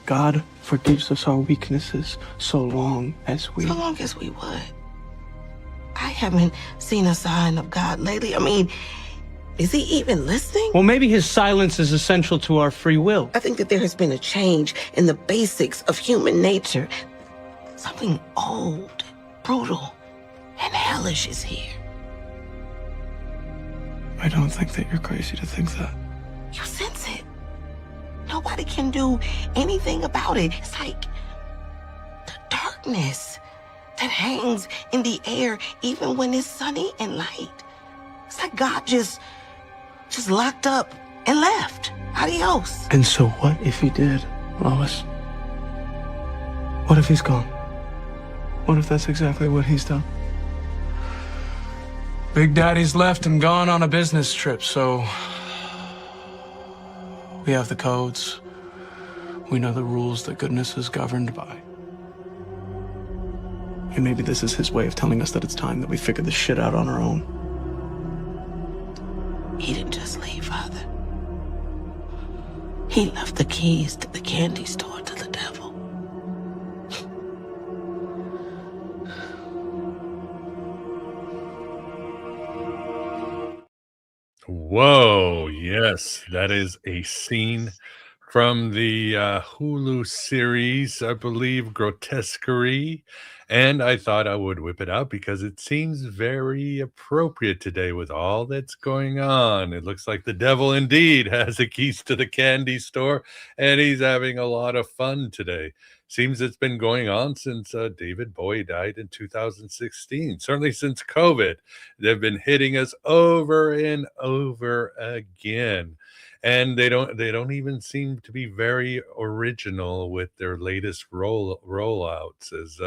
God forgives us our weaknesses so long as we... So long as we what? I haven't seen a sign of God lately. I mean, is he even listening? Well, maybe his silence is essential to our free will. I think that there has been a change in the basics of human nature. Something old, brutal, and hellish is here. I don't think that you're crazy to think that. You sense it. Nobody can do anything about it. It's like the darkness that hangs in the air even when it's sunny and light. It's like God just locked up and left. Adios. And so what if he did, Lois? What if he's gone? What if that's exactly what he's done? Big Daddy's left and gone on a business trip, so we have the codes. We know the rules that goodness is governed by. And maybe this is his way of telling us that it's time that we figure this shit out on our own. He didn't just leave, Father. He left the keys to the candy store to the devil. Whoa, yes, that is a scene from the Hulu series, I believe, Grotesquerie. And I thought I would whip it out because it seems very appropriate today with all that's going on. It looks like the devil indeed has the keys to the candy store, and he's having a lot of fun today. Seems it's been going on since David Bowie died in 2016, certainly since COVID. They've been hitting us over and over again. And they don't even seem to be very original with their latest rollouts. As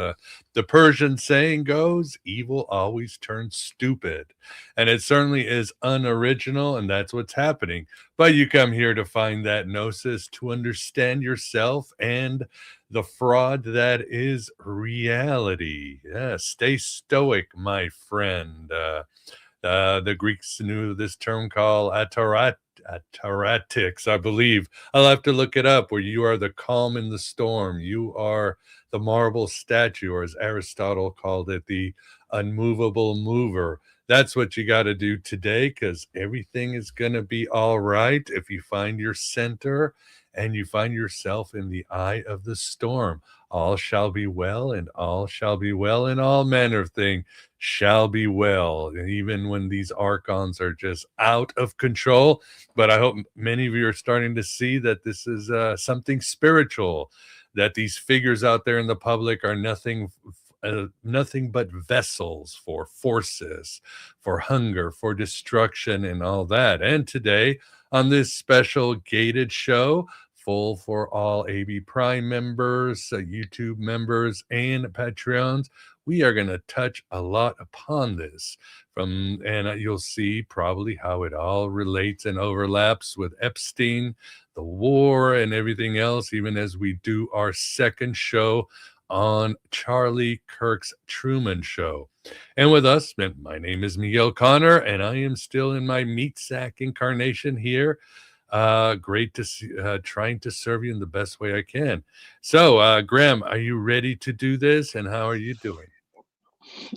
the Persian saying goes, evil always turns stupid. And it certainly is unoriginal, and that's what's happening. But you come here to find that gnosis, to understand yourself and the fraud that is reality. Yeah, stay stoic, my friend. The Greeks knew this term called ataratics, I believe. I'll have to look it up, where you are the calm in the storm. You are the marble statue, or as Aristotle called it, the unmovable mover. That's what you got to do today, because everything is going to be all right if you find your center and you find yourself in the eye of the storm. All shall be well, and all shall be well, and all manner of thing shall be well, and even when these archons are just out of control. But I hope many of you are starting to see that this is something spiritual, that these figures out there in the public are nothing but vessels for forces, for hunger, for destruction, and all that. And today, on this special gated show, full for all AB Prime members, YouTube members, and Patreons, we are going to touch a lot upon this and you'll see probably how it all relates and overlaps with Epstein, the war, and everything else, even as we do our second show on Charlie Kirk's Truman Show. And with us, my name is Miguel Connor, and I am still in my meat sack incarnation here. Great to see, trying to serve you in the best way I can. So, Graham, are you ready to do this? And how are you doing?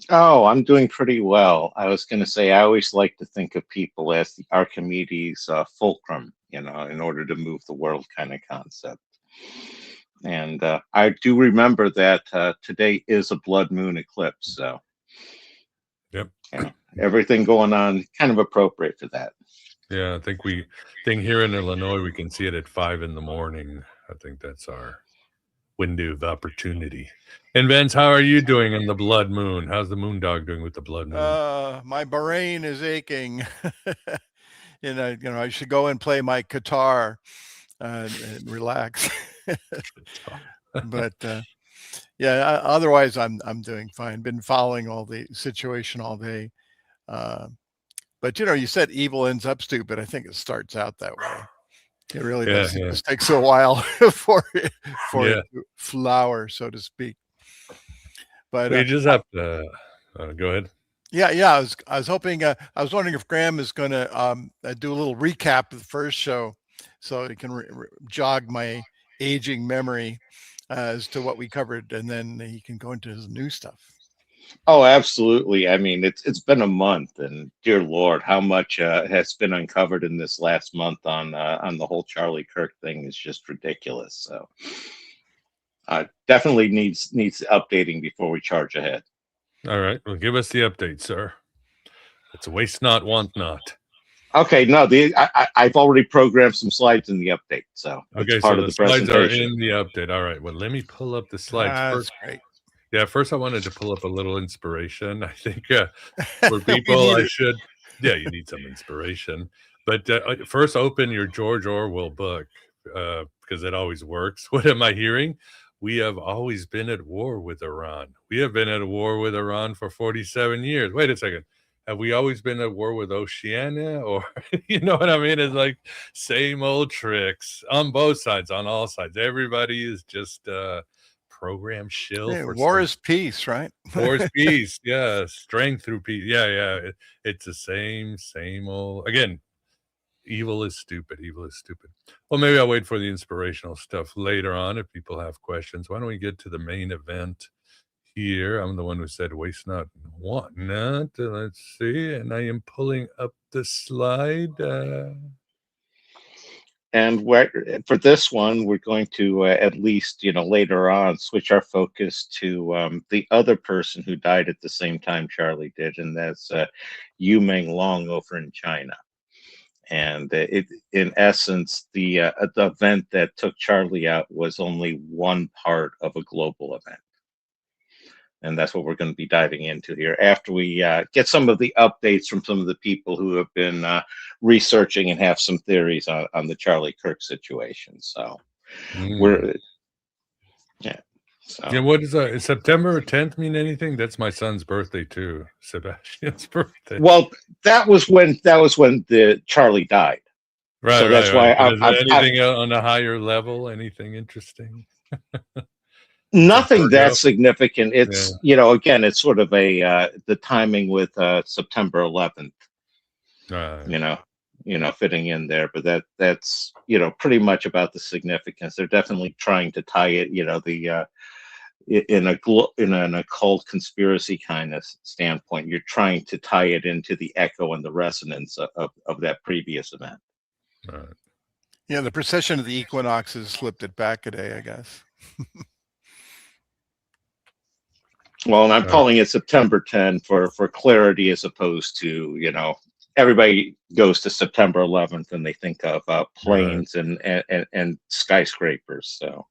Oh, I'm doing pretty well. I was going to say, I always like to think of people as the Archimedes fulcrum, in order to move the world kind of concept. And I do remember that today is a blood moon eclipse. So, yep, everything going on kind of appropriate for that. Yeah, I think here in Illinois, we can see it at 5 a.m. I think that's our window of opportunity. And Vince, how are you doing in the blood moon? How's the moon dog doing with the blood moon? My brain is aching. I should go and play my guitar and relax. But yeah, otherwise I'm doing fine. Been following all the situation all day. But you said evil ends up stupid. I think it starts out that way. It really does. It just takes a while for it to flower, so to speak. But you just have to go ahead. Yeah. I was hoping. I was wondering if Graham is going to do a little recap of the first show, so he can jog my aging memory as to what we covered, and then he can go into his new stuff. Oh, absolutely. I mean, it's been a month, and dear Lord, how much has been uncovered in this last month on the whole Charlie Kirk thing is just ridiculous. So, definitely needs updating before we charge ahead. All right. Well, give us the update, sir. It's waste not, want not. Okay, no, I've already programmed some slides in the update, so Okay, it's part so of the the slides are presentation. in the update. All right. Well, let me pull up the slides That's first. great. Yeah, first I wanted to pull up a little inspiration. I think for We people, need I it. should. Yeah, you need some inspiration. But first, open your George Orwell book because it always works. What am I hearing? We have always been at war with Iran. We have been at war with Iran for 47 years. Wait a second. Have we always been at war with Oceania? Or, you know what I mean? It's like same old tricks on both sides, on all sides. Everybody is just program shill Hey, for war some is peace, right? war is peace. Yeah, strength through peace. Yeah. It's the same old. Again, evil is stupid. Evil is stupid. Well, maybe I'll wait for the inspirational stuff later on if people have questions. Why don't we get to the main event here? I'm the one who said waste not, want not. Let's see. And I am pulling up the slide. And for this one, we're going to at least, later on switch our focus to the other person who died at the same time Charlie did, and that's Menglong over in China. And in essence, the event that took Charlie out was only one part of a global event. And that's what we're going to be diving into here after we get some of the updates from some of the people who have been researching and have some theories on the Charlie Kirk situation. So we're, yeah. So. Yeah, what is September 10th mean anything? That's my son's birthday too. Sebastian's birthday. Well, that was when the Charlie died. Right, so that's why Is there anything on a higher level? Anything interesting? Nothing that significant. It's again, it's sort of a the timing with September 11th. Fitting in there, but that's pretty much about the significance. They're definitely trying to tie it, in an occult conspiracy kind of standpoint. You're trying to tie it into the echo and the resonance of that previous event. Right. Yeah, the precession of the equinoxes slipped it back a day, I guess. Well, and I'm calling it September 10 for clarity, as opposed to, everybody goes to September 11th and they think of planes and skyscrapers. So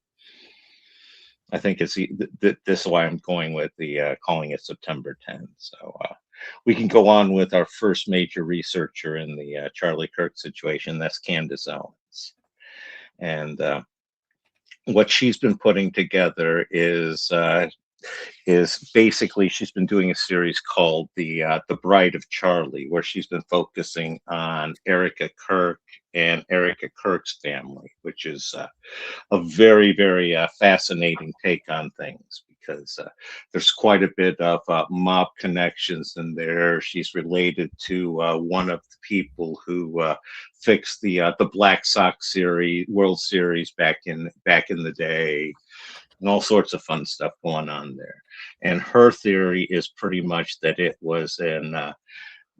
I think this is why I'm going with the calling it September 10. So we can go on with our first major researcher in the Charlie Kirk situation. That's Candace Owens. And what she's been putting together is basically she's been doing a series called the Bride of Charlie, where she's been focusing on Erica Kirk and Erica Kirk's family, which is a very, very fascinating take on things, because there's quite a bit of mob connections in there. She's related to one of the people who fixed the Black Sox World Series back in the day, and all sorts of fun stuff going on there. And her theory is pretty much that it was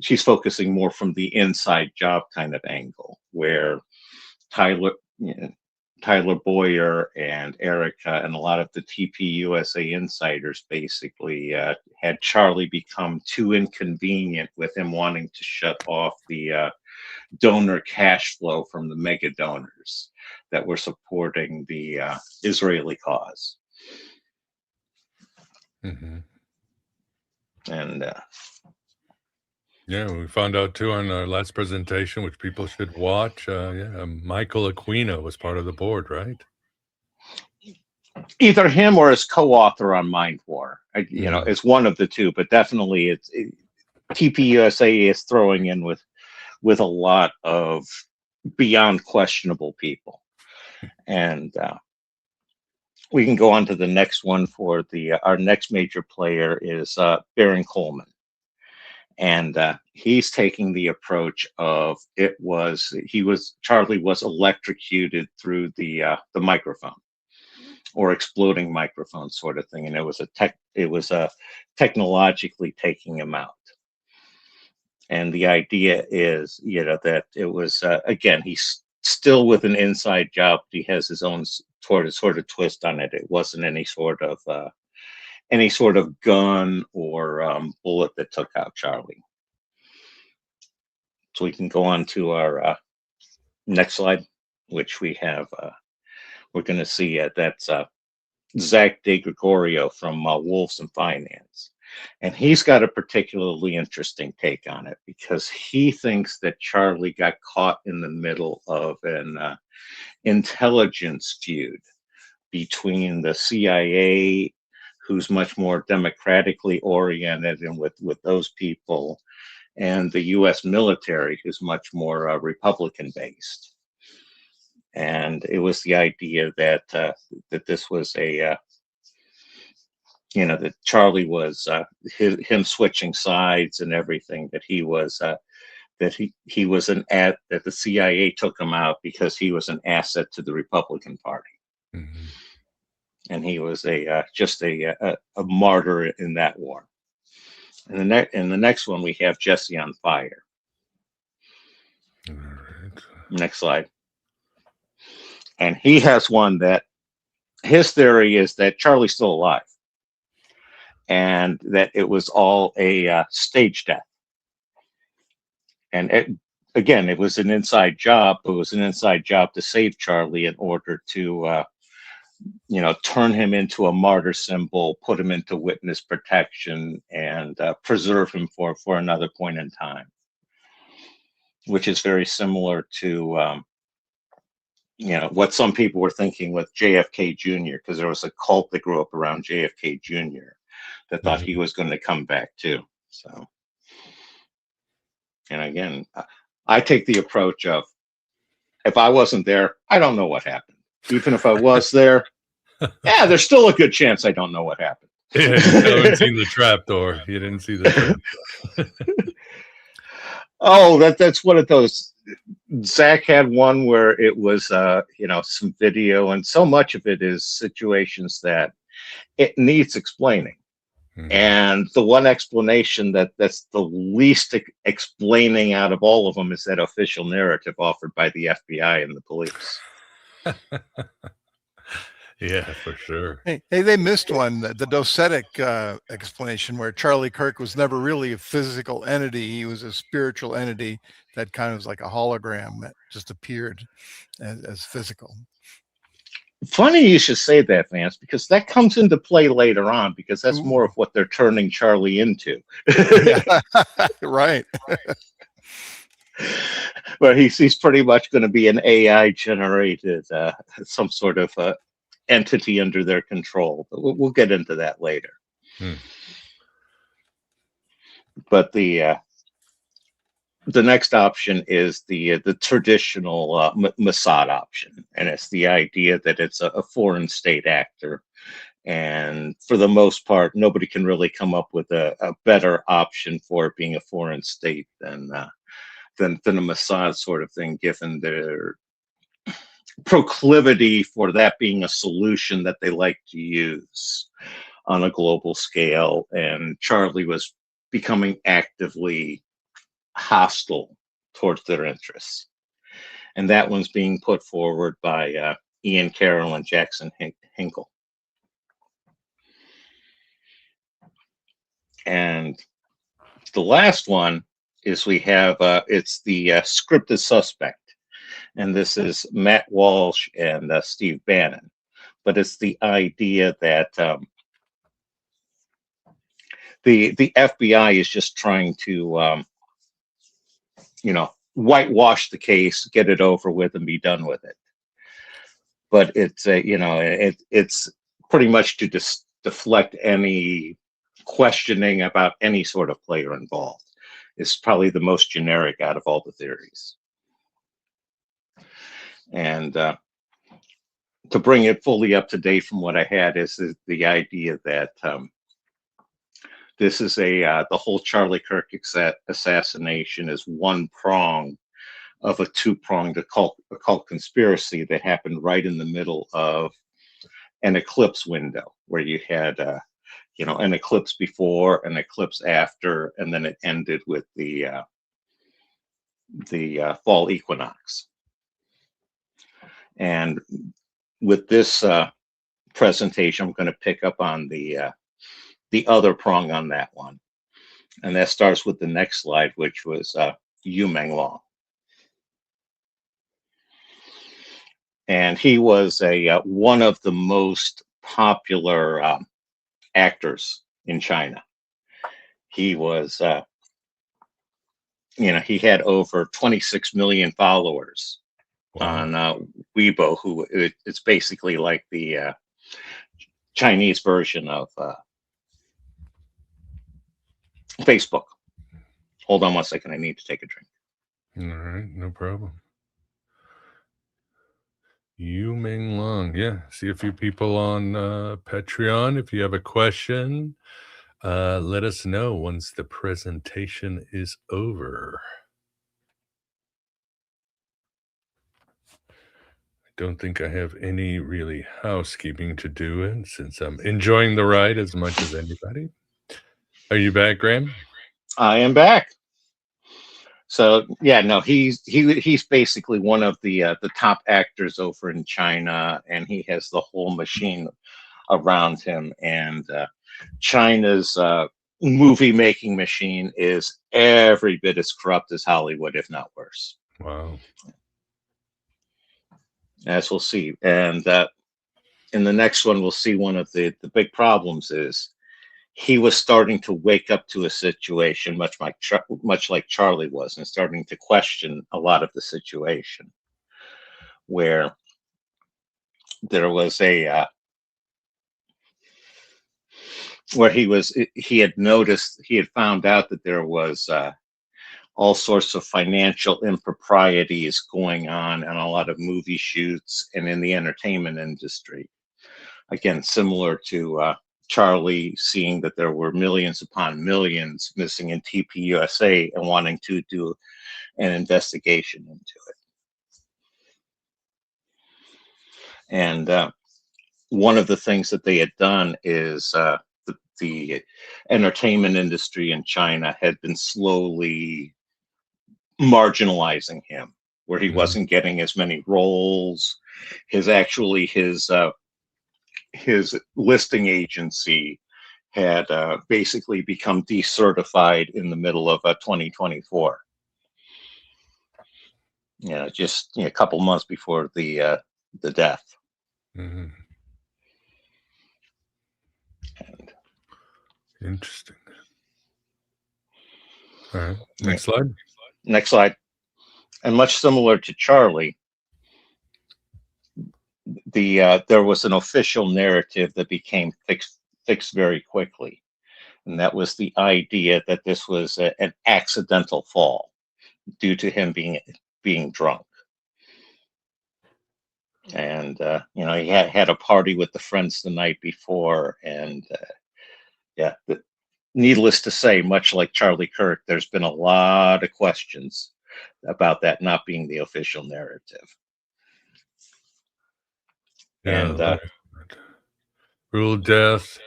she's focusing more from the inside job kind of angle, where Tyler Boyer and Erica and a lot of the TPUSA insiders basically had Charlie become too inconvenient with him wanting to shut off the donor cash flow from the mega donors that were supporting the Israeli cause. Mm-hmm. And yeah, we found out too on our last presentation, which people should watch. Michael Aquino was part of the board, right? Either him or his co-author on Mind War. It's one of the two, but definitely TPUSA is throwing in with a lot of beyond questionable people. And we can go on to the next one for our next major player is Baron Coleman. And he's taking the approach of Charlie was electrocuted through the microphone, or exploding microphone sort of thing, and it was technologically taking him out. And the idea is, that it was again, he's still with an inside job. He has his own sort of twist on it. It wasn't any sort of gun or bullet that took out Charlie. So we can go on to our next slide, which we have. We're going to see that's Zach DeGregorio from Wolves and Finance. And he's got a particularly interesting take on it, because he thinks that Charlie got caught in the middle of an intelligence feud between the CIA, who's much more democratically oriented and with those people, and the U.S. military, who's much more Republican based. And it was the idea that this was that Charlie was him switching sides and everything, that he was that he was that the CIA took him out because he was an asset to the Republican Party. Mm-hmm. And he was just a martyr in that war. And the next one, we have Jesse on Fire. All right. Next slide. And he has one that his theory is that Charlie's still alive, and that it was all a stage death. And it was an inside job. It was an inside job to save Charlie in order to turn him into a martyr symbol, put him into witness protection, and preserve him for another point in time, which is very similar to what some people were thinking with JFK Jr., because there was a cult that grew up around JFK Jr. that thought he was going to come back too. So, and again, I take the approach of, if I wasn't there, I don't know what happened. Even if I was there, there's still a good chance I don't know what happened. Yeah, you haven't seen the trapdoor. You didn't see the trapdoor. Oh, that's one of those. Zach had one where it was, some video, and so much of it is situations that it needs explaining. Mm-hmm. And the one explanation that's the least explaining out of all of them is that official narrative offered by the FBI and the police. Yeah, for sure. Hey, they missed one, the docetic explanation, where Charlie Kirk was never really a physical entity. He was a spiritual entity that kind of was like a hologram that just appeared as physical. Funny you should say that, Vance, because that comes into play later on, because that's more of what they're turning Charlie into. Right. Where he's pretty much going to be an AI generated, some sort of entity under their control. But we'll get into that later. But the next option is the traditional Mossad option, and it's the idea that it's a foreign state actor, and for the most part, nobody can really come up with a better option for it being a foreign state than a Mossad sort of thing, given their proclivity for that being a solution that they like to use on a global scale. And Charlie was becoming actively hostile towards their interests. And that one's being put forward by Ian Carroll and Jackson Hinkle. And the last one is we have, it's the scripted suspect. And this is Matt Walsh and Steve Bannon. But it's the idea that the FBI is just trying to, whitewash the case, get it over with, and be done with it. But it's it's pretty much to deflect any questioning about any sort of player involved. It's probably the most generic out of all the theories. And to bring it fully up to date from what I had is the idea that This is the whole Charlie Kirk assassination is one prong of a two-pronged occult conspiracy that happened right in the middle of an eclipse window, where you had an eclipse before, an eclipse after, and then it ended with the fall equinox. And with this presentation, I'm going to pick up on the other prong on that one, and that starts with the next slide, which was Menglong. And he was one of the most popular actors in China. He was, he had over 26 million followers. Wow. On Weibo, who it's basically like the Chinese version of Facebook. Hold on 1 second. I need to take a drink. All right, no problem. Menglong, yeah. See a few people on Patreon. If you have a question, let us know once the presentation is over. I don't think I have any really housekeeping to do, and since I'm enjoying the ride as much as anybody. Are you back, Graham? I am back. So yeah, no, he's basically one of the top actors over in China, and he has the whole machine around him. And China's movie making machine is every bit as corrupt as Hollywood, if not worse. Wow. As we'll see, and in the next one, we'll see one of the big problems is he was starting to wake up to a situation much like Charlie was, and starting to question a lot of the situation, where there was where he had found out that there was all sorts of financial improprieties going on a lot of movie shoots and in the entertainment industry. Again, similar to Charlie seeing that there were millions upon millions missing in TPUSA and wanting to do an investigation into it. And one of the things that they had done is the entertainment industry in China had been slowly marginalizing him, where he wasn't getting as many roles. His listing agency had basically become decertified in the middle of 2024. Just a couple months before the death. Mm-hmm. Interesting. All right. Next slide. Next slide. And much similar to Charlie, there was an official narrative that became fixed very quickly, and that was the idea that this was an accidental fall due to him being drunk. And he had a party with the friends the night before, and needless to say, much like Charlie Kirk, there's been a lot of questions about that not being the official narrative. And rule death,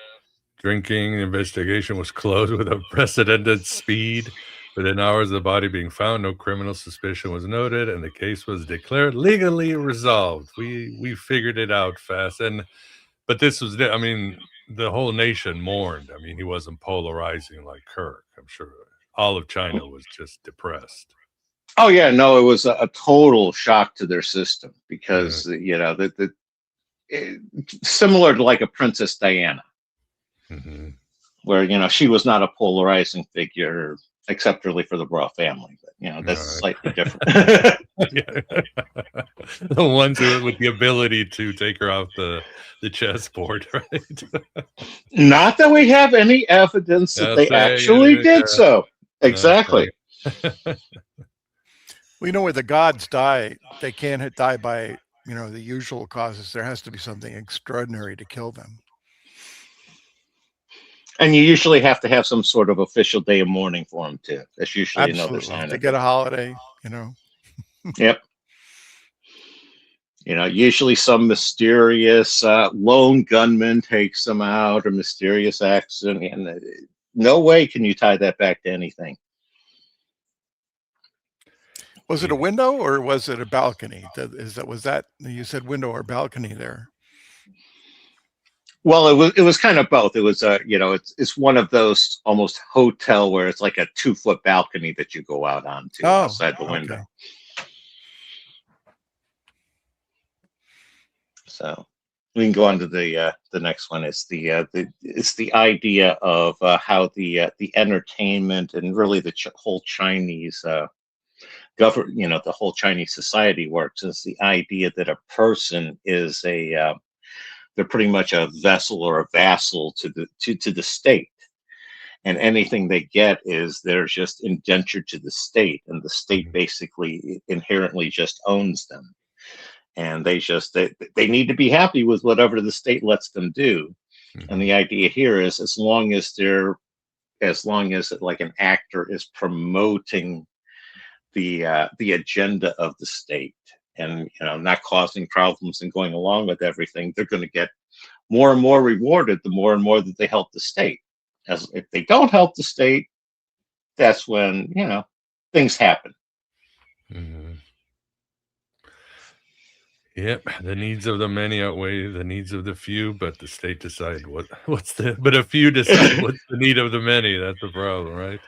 drinking, investigation was closed with unprecedented speed. Within hours of the body being found, no criminal suspicion was noted, and the case was declared legally resolved. We figured it out fast, but this was, the whole nation mourned. He wasn't polarizing like Kirk. I'm sure all of China was just depressed. Oh yeah, no, it was a total shock to their system because similar to like a Princess Diana, where she was not a polarizing figure, except really for the royal family. But that's slightly different. The ones with the ability to take her off the chessboard, right? Not that we have any evidence that they actually did so. Exactly. We know where the gods die, they can't die by the usual causes. There has to be something extraordinary to kill them. And you usually have to have some sort of official day of mourning for them too. That's usually another Absolutely. sign To of get it. a holiday, you know. Yep. You know, usually some mysterious lone gunman takes them out, or mysterious accident, and no way can you tie that back to anything. Was it a window or was it a balcony? Was that you said window or balcony there? Well, it was kind of both. It was you know, it's one of those almost hotel where it's like a 2-foot balcony that you go out onto outside the window. Okay. So we can go on to the next one. It's the idea of how the entertainment and really the whole Chinese government, you know, the whole Chinese society works. Is the idea that a person is they're pretty much a vessel or a vassal to the state, and anything they get is they're just indentured to the state, and the state basically inherently just owns them. And they need to be happy with whatever the state lets them do. And the idea here is as long as like an actor is promoting the agenda of the state, and you know, not causing problems and going along with everything, they're going to get more and more rewarded the more and more that they help the state. As if they don't help the state, that's when, you know, things happen. Yep, the needs of the many outweigh the needs of the few, but the state decide but a few decide what's the need of the many. That's the problem, right?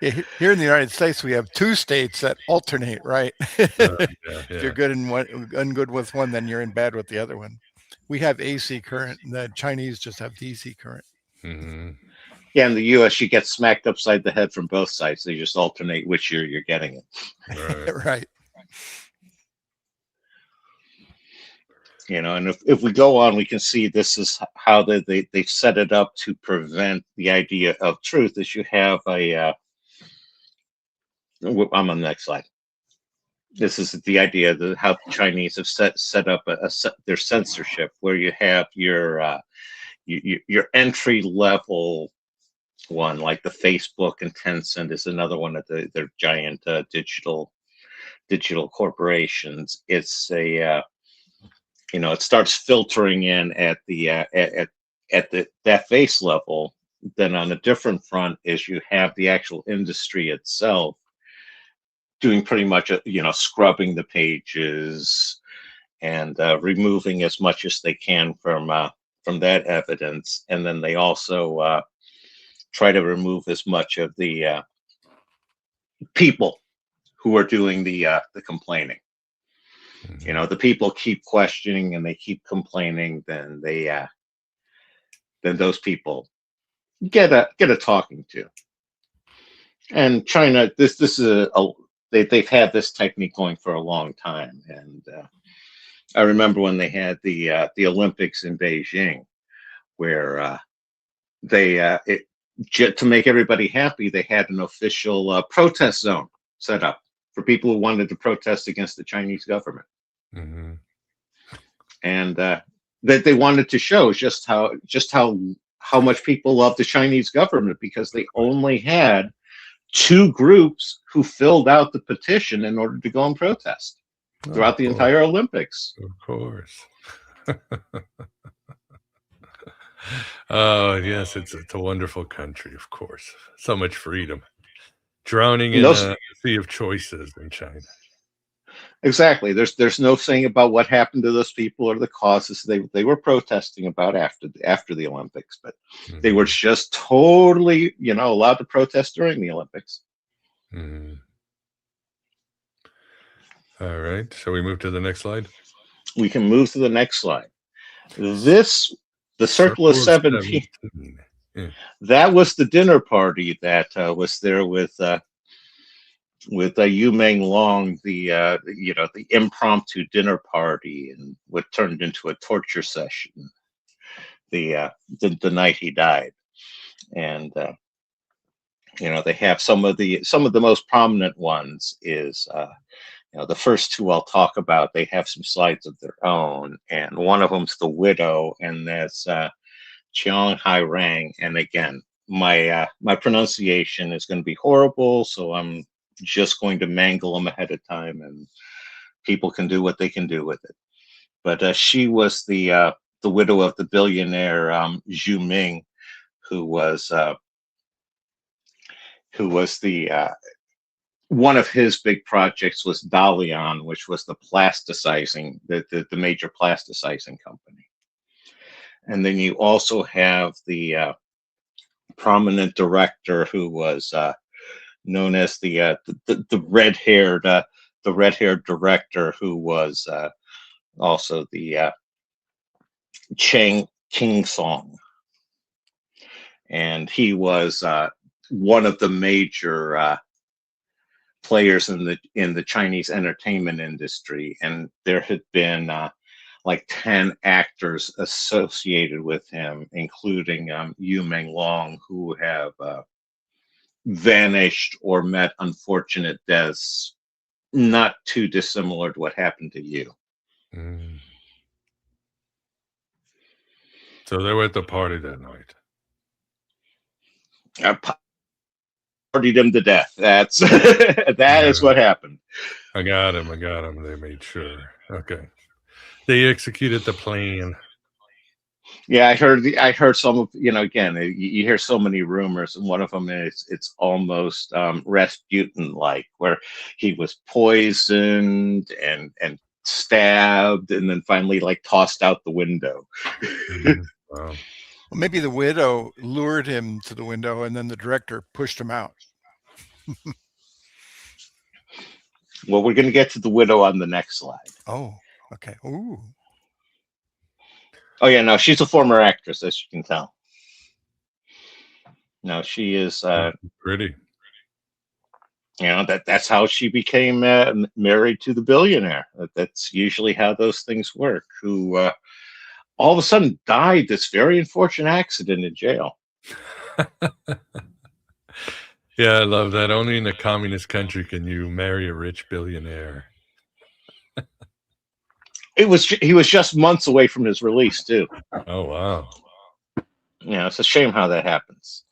Here in the United States, we have 2 states that alternate, right? If you're good in one, ungood with one, then you're in bad with the other one. We have AC current, and the Chinese just have DC current. Yeah, in the U.S., you get smacked upside the head from both sides. They just alternate which year you're getting it. Right. You know, and if we go on, we can see this is how they set it up to prevent the idea of truth. Is you have I'm on the next slide. This is the idea that how the Chinese have set up their censorship, where you have your entry level one, like the Facebook and Tencent is another one of their giant digital corporations. It's a you know, it starts filtering in at that base level. Then on a different front is you have the actual industry itself doing pretty much you know, scrubbing the pages and removing as much as they can from that evidence, and then they also try to remove as much of the people who are doing the complaining. You know, the people keep questioning and they keep complaining, then then those people get a talking to. And China, this is they've had this technique going for a long time. And I remember when they had the Olympics in Beijing, where to make everybody happy, they had an official protest zone set up for people who wanted to protest against the Chinese government. And that they wanted to show just how much people love the Chinese government, because they only had 2 groups who filled out the petition in order to go and protest throughout the entire Olympics. Of course. Oh, yes, it's a wonderful country, of course. So much freedom. Drowning in a sea of choices in China. Exactly. There's no saying about what happened to those people or the causes they were protesting about after the Olympics, but they were just totally, you know, allowed to protest during the Olympics. All right. Shall we move to the next slide? We can move to the next slide. The Circle of 17. Yeah. That was the dinner party that was there with Menglong, the impromptu dinner party, and what turned into a torture session the night he died. And you know, they have some of the most prominent ones is you know, the first 2 I'll talk about. They have some slides of their own, and one of them's the widow, and Cheong Hai Rang. And again, my pronunciation is going to be horrible, so I'm just going to mangle them ahead of time, and people can do what they can do with it. But she was the widow of the billionaire Zhu Ming, who was the one of his big projects was Dalian, which was the major plasticizing company. And then you also have the prominent director who was known as the red-haired director, who was also the Chang King Song, and he was one of the major players in the Chinese entertainment industry, and there had been like 10 actors associated with him, including Yu Menglong, who have vanished or met unfortunate deaths, not too dissimilar to what happened to you. Mm. So they were at the party that night. I partied him to death. That is what happened. I got him. They made sure. Okay. They executed the plan. Yeah, I heard some of, again, you hear so many rumors, and one of them is it's almost Rasputin-like, where he was poisoned and stabbed and then finally like tossed out the window. Mm-hmm. Wow. Well, maybe the widow lured him to the window and then the director pushed him out. Well, we're going to get to the widow on the next slide. Oh, okay. Ooh. Oh yeah, no, she's a former actress, as you can tell. No, she is pretty. That's how she became married to the billionaire. That's usually how those things work. Who all of a sudden died this very unfortunate accident in jail. Yeah, I love that. Only in a communist country can you marry a rich billionaire. He was just months away from his release too. Oh wow. Yeah, it's a shame how that happens.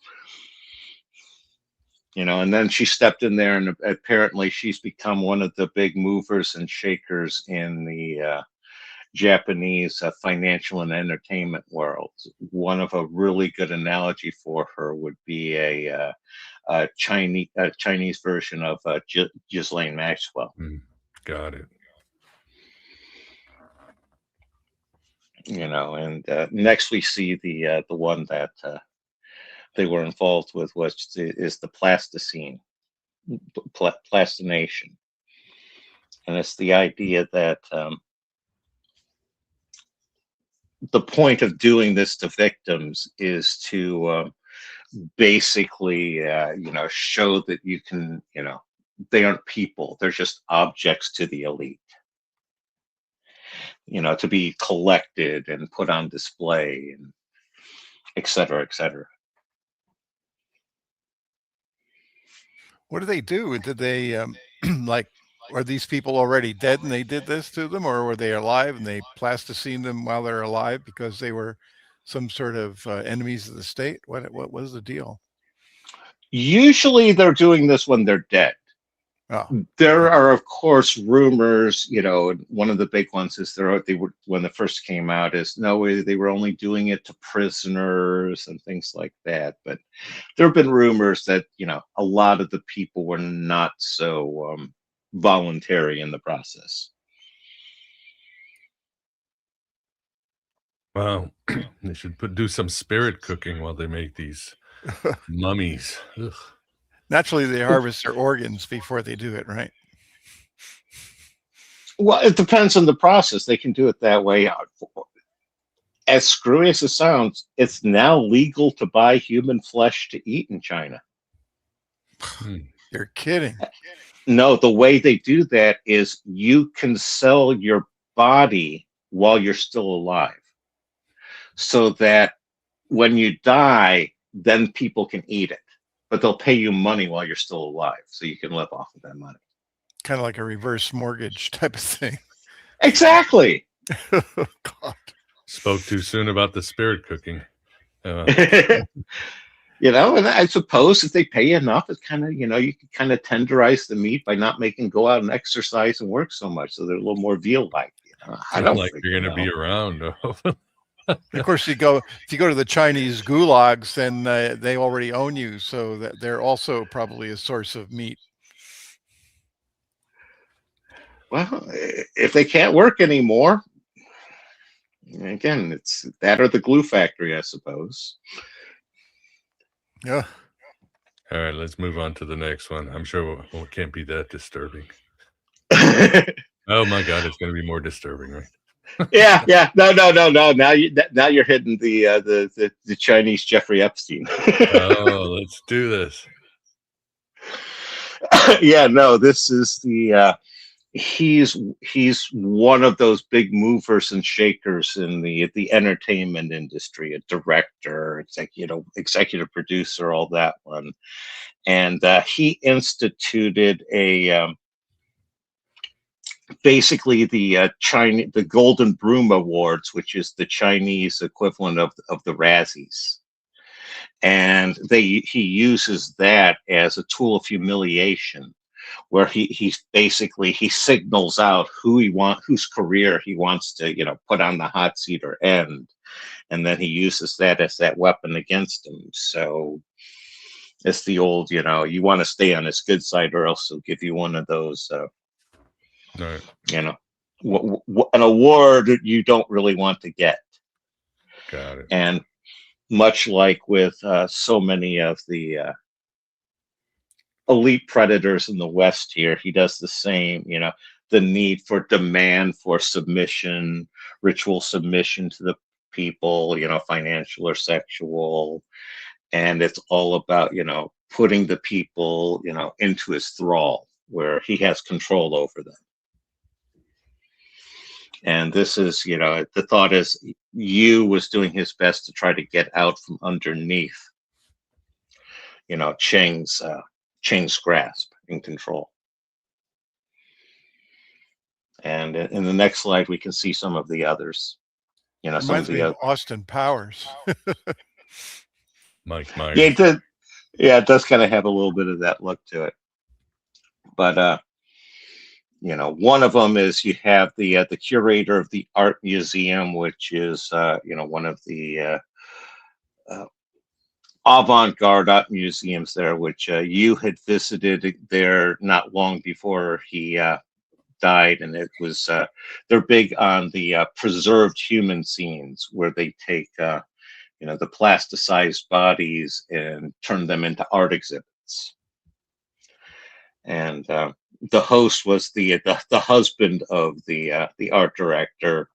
And then she stepped in there, and apparently she's become one of the big movers and shakers in the Japanese financial and entertainment world. One of a really good analogy for her would be a Chinese version of Ghislaine Maxwell. Got it. And next we see the one that they were involved with, which is the plasticine, plastination, and it's the idea that the point of doing this to victims is to basically, show that you can, they aren't people; they're just objects to the elite. To be collected and put on display, and et cetera, et cetera. What do they do? Did they like? Are these people already dead and they did this to them, or were they alive and they plasticine them while they're alive because they were some sort of enemies of the state? What was the deal? Usually, they're doing this when they're dead. Oh. There are, of course, rumors. One of the big ones is they were, when it first came out, is no, they were only doing it to prisoners and things like that. But there have been rumors that a lot of the people were not so voluntary in the process. Wow, they should do some spirit cooking while they make these mummies. Ugh. Naturally, they harvest their organs before they do it, right? Well, it depends on the process. They can do it that way. As screwy as it sounds, it's now legal to buy human flesh to eat in China. You're kidding. No, the way they do that is you can sell your body while you're still alive, so that when you die, then people can eat it. But they'll pay you money while you're still alive, so you can live off of that money. Kind of like a reverse mortgage type of thing. Exactly. God. Spoke too soon about the spirit cooking. You know, and I suppose if they pay enough, it's kind of, you know, you can kind of tenderize the meat by not making them go out and exercise and work so much, so they're a little more veal-like. You know? I don't like you're going to be around. Of course, if you go to the Chinese gulags, then they already own you, so that they're also probably a source of meat. Well, if they can't work anymore, again, it's that or the glue factory, I suppose. Yeah. All right, let's move on to the next one. I'm sure it can't be that disturbing. Oh my God, it's going to be more disturbing, right? Yeah. No. Now you're hitting the Chinese Jeffrey Epstein. Oh, let's do this. Yeah, no, this is the he's one of those big movers and shakers in the entertainment industry, a director, executive producer, all that one. And he instituted a basically the Golden Broom Awards, which is the Chinese equivalent of the Razzies. And he uses that as a tool of humiliation, where he basically he signals out whose career he wants to, you know, put on the hot seat or end, and then he uses that as that weapon against him. So it's the old, you know, you want to stay on his good side, or else he'll give you one of those, Right. you know, an award you don't really want to get. Got it. And much like with so many of the elite predators in the West here, he does the same, you know, the need for demand for submission, ritual submission to the people, you know, financial or sexual. And it's all about, you know, putting the people, you know, into his thrall, where he has control over them. And this is, you know, the thought is Yu was doing his best to try to get out from underneath, you know, Cheng's grasp and control. And in the next slide, we can see some of the others. You know, some of the Austin Powers. Mike Myers. Yeah, it does kind of have a little bit of that look to it. But you know, one of them is you have the curator of the art museum, which is you know, one of the avant-garde art museums there, which you had visited there not long before he died, and it was they're big on the preserved human scenes, where they take you know, the plasticized bodies and turn them into art exhibits. And the host was the husband of the art director,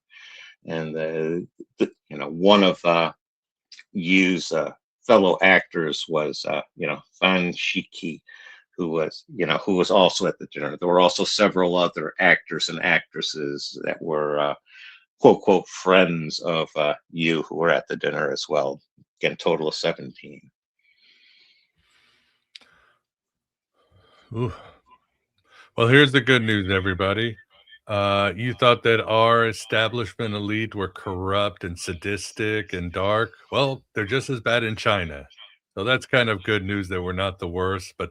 and you know, one of Yu's fellow actors was you know, Fan Shiki, who was also at the dinner. There were also several other actors and actresses that were quote friends of Yu, who were at the dinner as well. Again, total of 17. Ooh. Well, here's the good news, everybody. You thought that our establishment elite were corrupt and sadistic and dark. Well, they're just as bad in China. So that's kind of good news that we're not the worst. But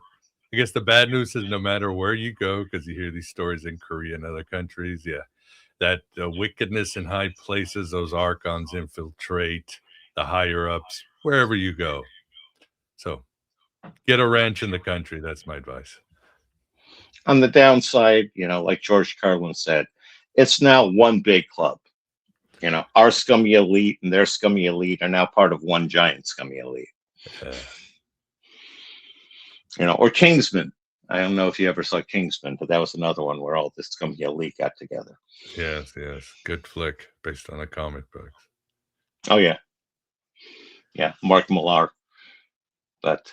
I guess the bad news is no matter where you go, because you hear these stories in Korea and other countries, yeah, that wickedness in high places, those archons infiltrate the higher ups wherever you go. So get a ranch in the country. That's my advice. On the downside, you know, like George Carlin said, it's now one big club. You know, our scummy elite and their scummy elite are now part of one giant scummy elite. You know, or Kingsman. I don't know if you ever saw Kingsman, but that was another one where all this scummy elite got together. Yes. Good flick based on a comic book. Oh, yeah. Yeah, Mark Millar. But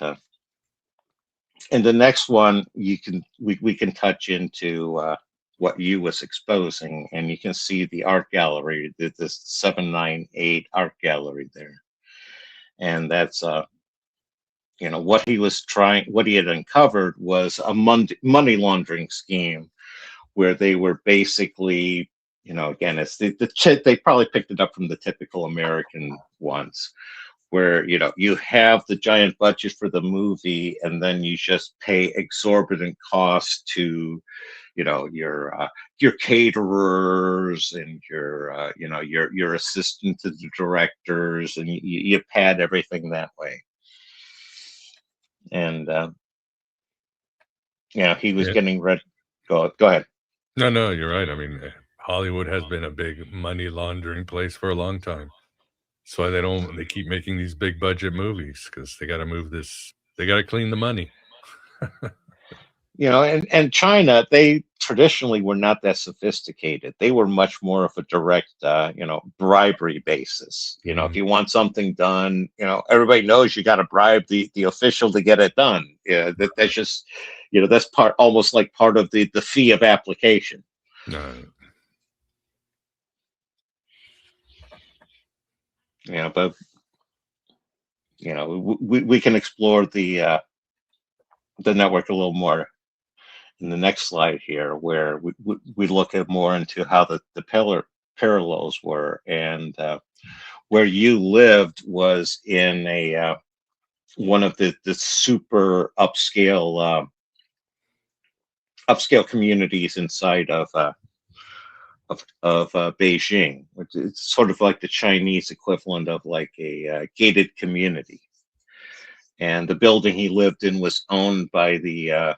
in the next one, we can touch into what Yu was exposing, and you can see the art gallery, this 798 art gallery there, and that's you know, what he had uncovered was a money laundering scheme, where they were basically, you know, again, it's they probably picked it up from the typical American ones, where you have the giant budget for the movie, and then you just pay exorbitant costs to your caterers and your assistant to the directors, and you pad everything that way. And he was Yeah. getting ready. Go ahead. No, you're right. I mean, Hollywood has been a big money laundering place for a long time. That's why they keep making these big budget movies, because they got to move this. They got to clean the money. And China, they traditionally were not that sophisticated. They were much more of a direct, bribery basis. If you want something done, everybody knows you got to bribe the official to get it done. Yeah, that's just, that's almost like part of the fee of application. No. But we can explore the network a little more in the next slide here, where we look at more into how the parallels were, and where you lived was in a one of the super upscale communities inside of Beijing, which is sort of like the Chinese equivalent of like a gated community. And the building he lived in was owned by the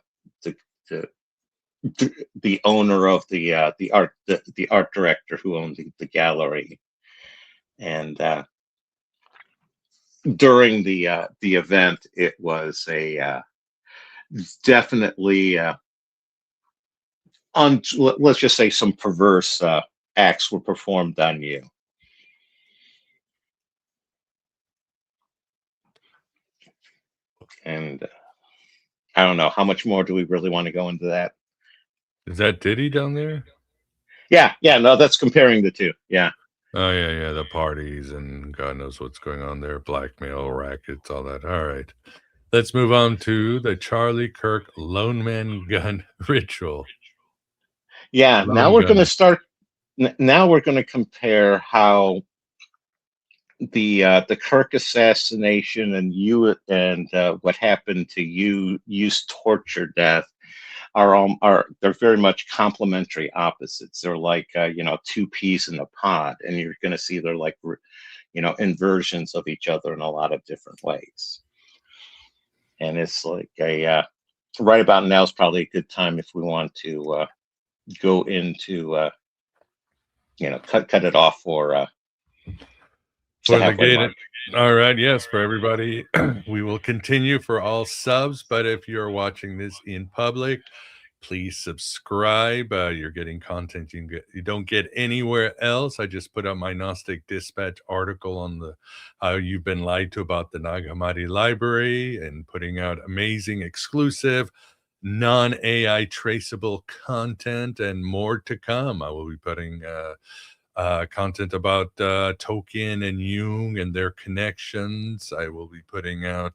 owner of the art director who owned the gallery. And during the event, it was a definitely let's just say some perverse acts were performed on you. And I don't know, how much more do we really want to go into that? Is that Diddy down there? Yeah, no, that's comparing the two. Yeah. Oh, yeah, the parties and God knows what's going on there, blackmail, rackets, all that. All right. Let's move on to the Charlie Kirk Lone Man Gun Ritual. Yeah, now we're going to start. Now we're going to compare how the Kirk assassination and what happened to Yu's torture death are they're very much complementary opposites. They're like two peas in a pod, and you're going to see they're like inversions of each other in a lot of different ways. And it's like right about now is probably a good time if we want to go into cut it off for the gated. All right, yes, for everybody, we will continue for all subs, but if you're watching this in public, please subscribe. You're getting content you don't get anywhere else. I just put out my Gnostic Dispatch article on how you've been lied to about the Nag Hammadi library, and putting out amazing exclusive non-AI traceable content, and more to come. I will be putting content about Tolkien and Jung and their connections. I will be putting out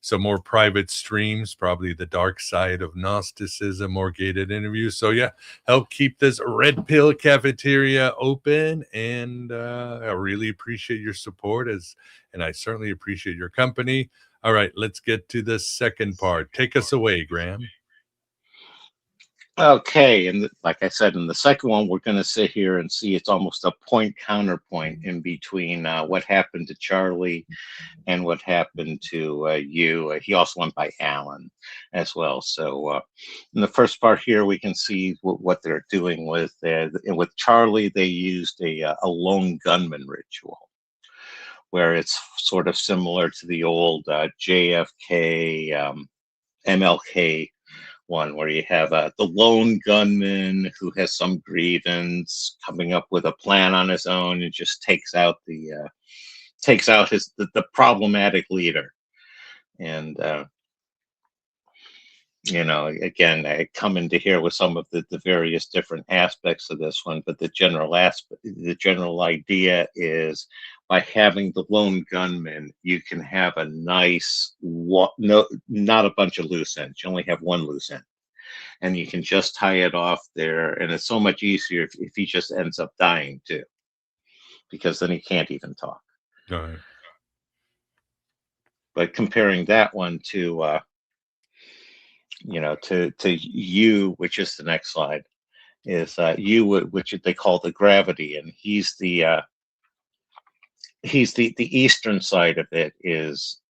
some more private streams, probably the dark side of Gnosticism, more gated interviews. So yeah, help keep this Red Pill Cafeteria open, and I really appreciate your support, and I certainly appreciate your company. All right, let's get to the second part. Take us away, Graham. Okay, and like I said, in the second one, we're going to sit here and see it's almost a point counterpoint in between what happened to Charlie and what happened to you. He also went by Alan as well. So in the first part here, we can see what they're doing with Charlie. They used a lone gunman ritual, where it's sort of similar to the old JFK, MLK one, where you have the lone gunman who has some grievance, coming up with a plan on his own, and just takes out the problematic leader. And again, I come into here with some of the various different aspects of this one, but the general idea is, by having the lone gunman, you can have a nice, not a bunch of loose ends. You only have one loose end, and you can just tie it off there. And it's so much easier if he just ends up dying too, because then he can't even talk. All right. but comparing that one to to you, which is the next slide, is you, which they call the gravity, and he's the eastern side of it. Is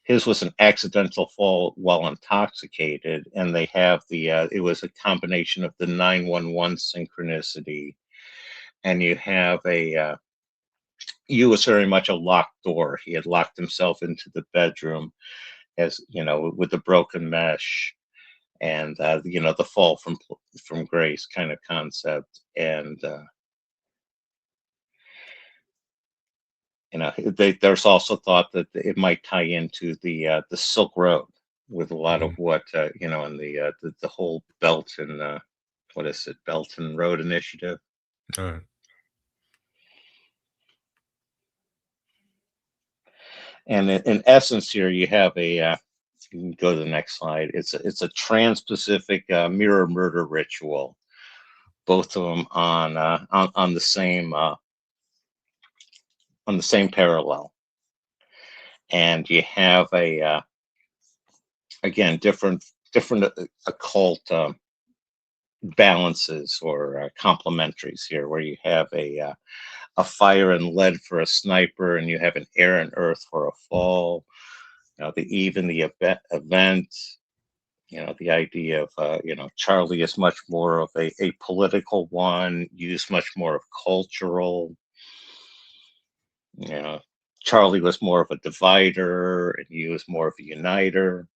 his was an accidental fall while intoxicated, and they have the it was a combination of the 911 synchronicity, and you have a you was very much a locked door. He had locked himself into the bedroom, as with the broken mesh, and the fall from grace kind of concept, and there's also thought that it might tie into the Silk Road with a lot of what in the whole Belt and what is it, Belt and Road Initiative. All right. And in essence, here you have a. You can go to the next slide. It's a trans-Pacific mirror murder ritual. Both of them on the same parallel, and you have a again different occult balances or complementaries here, where you have a fire and lead for a sniper, and you have an air and earth for a fall. The event, the idea of Charlie is much more of a political one, used much more of cultural. Charlie was more of a divider, and he was more of a uniter.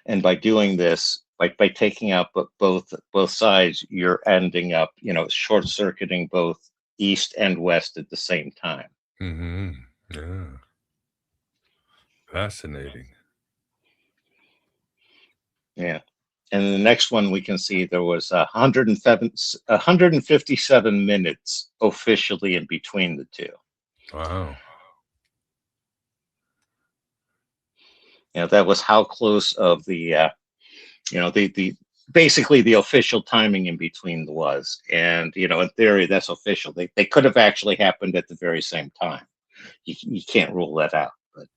And by doing this, by taking out both sides, you're ending up, short circuiting both east and west at the same time. Mm-hmm. Yeah. Fascinating. Yeah. And the next one we can see there was 157 minutes officially in between the two. Wow. That was how close of the the basically the official timing in between was. And in theory that's official. They could have actually happened at the very same time. You can't rule that out, but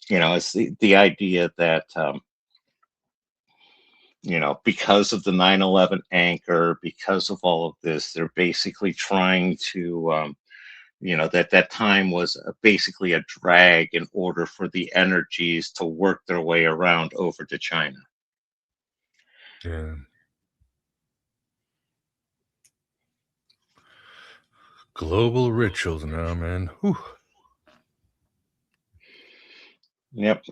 it's the idea that because of the 9/11 anchor, because of all of this, they're basically trying to that time was basically a drag in order for the energies to work their way around over to China. Yeah. Global rituals now, man. Whew. Yep.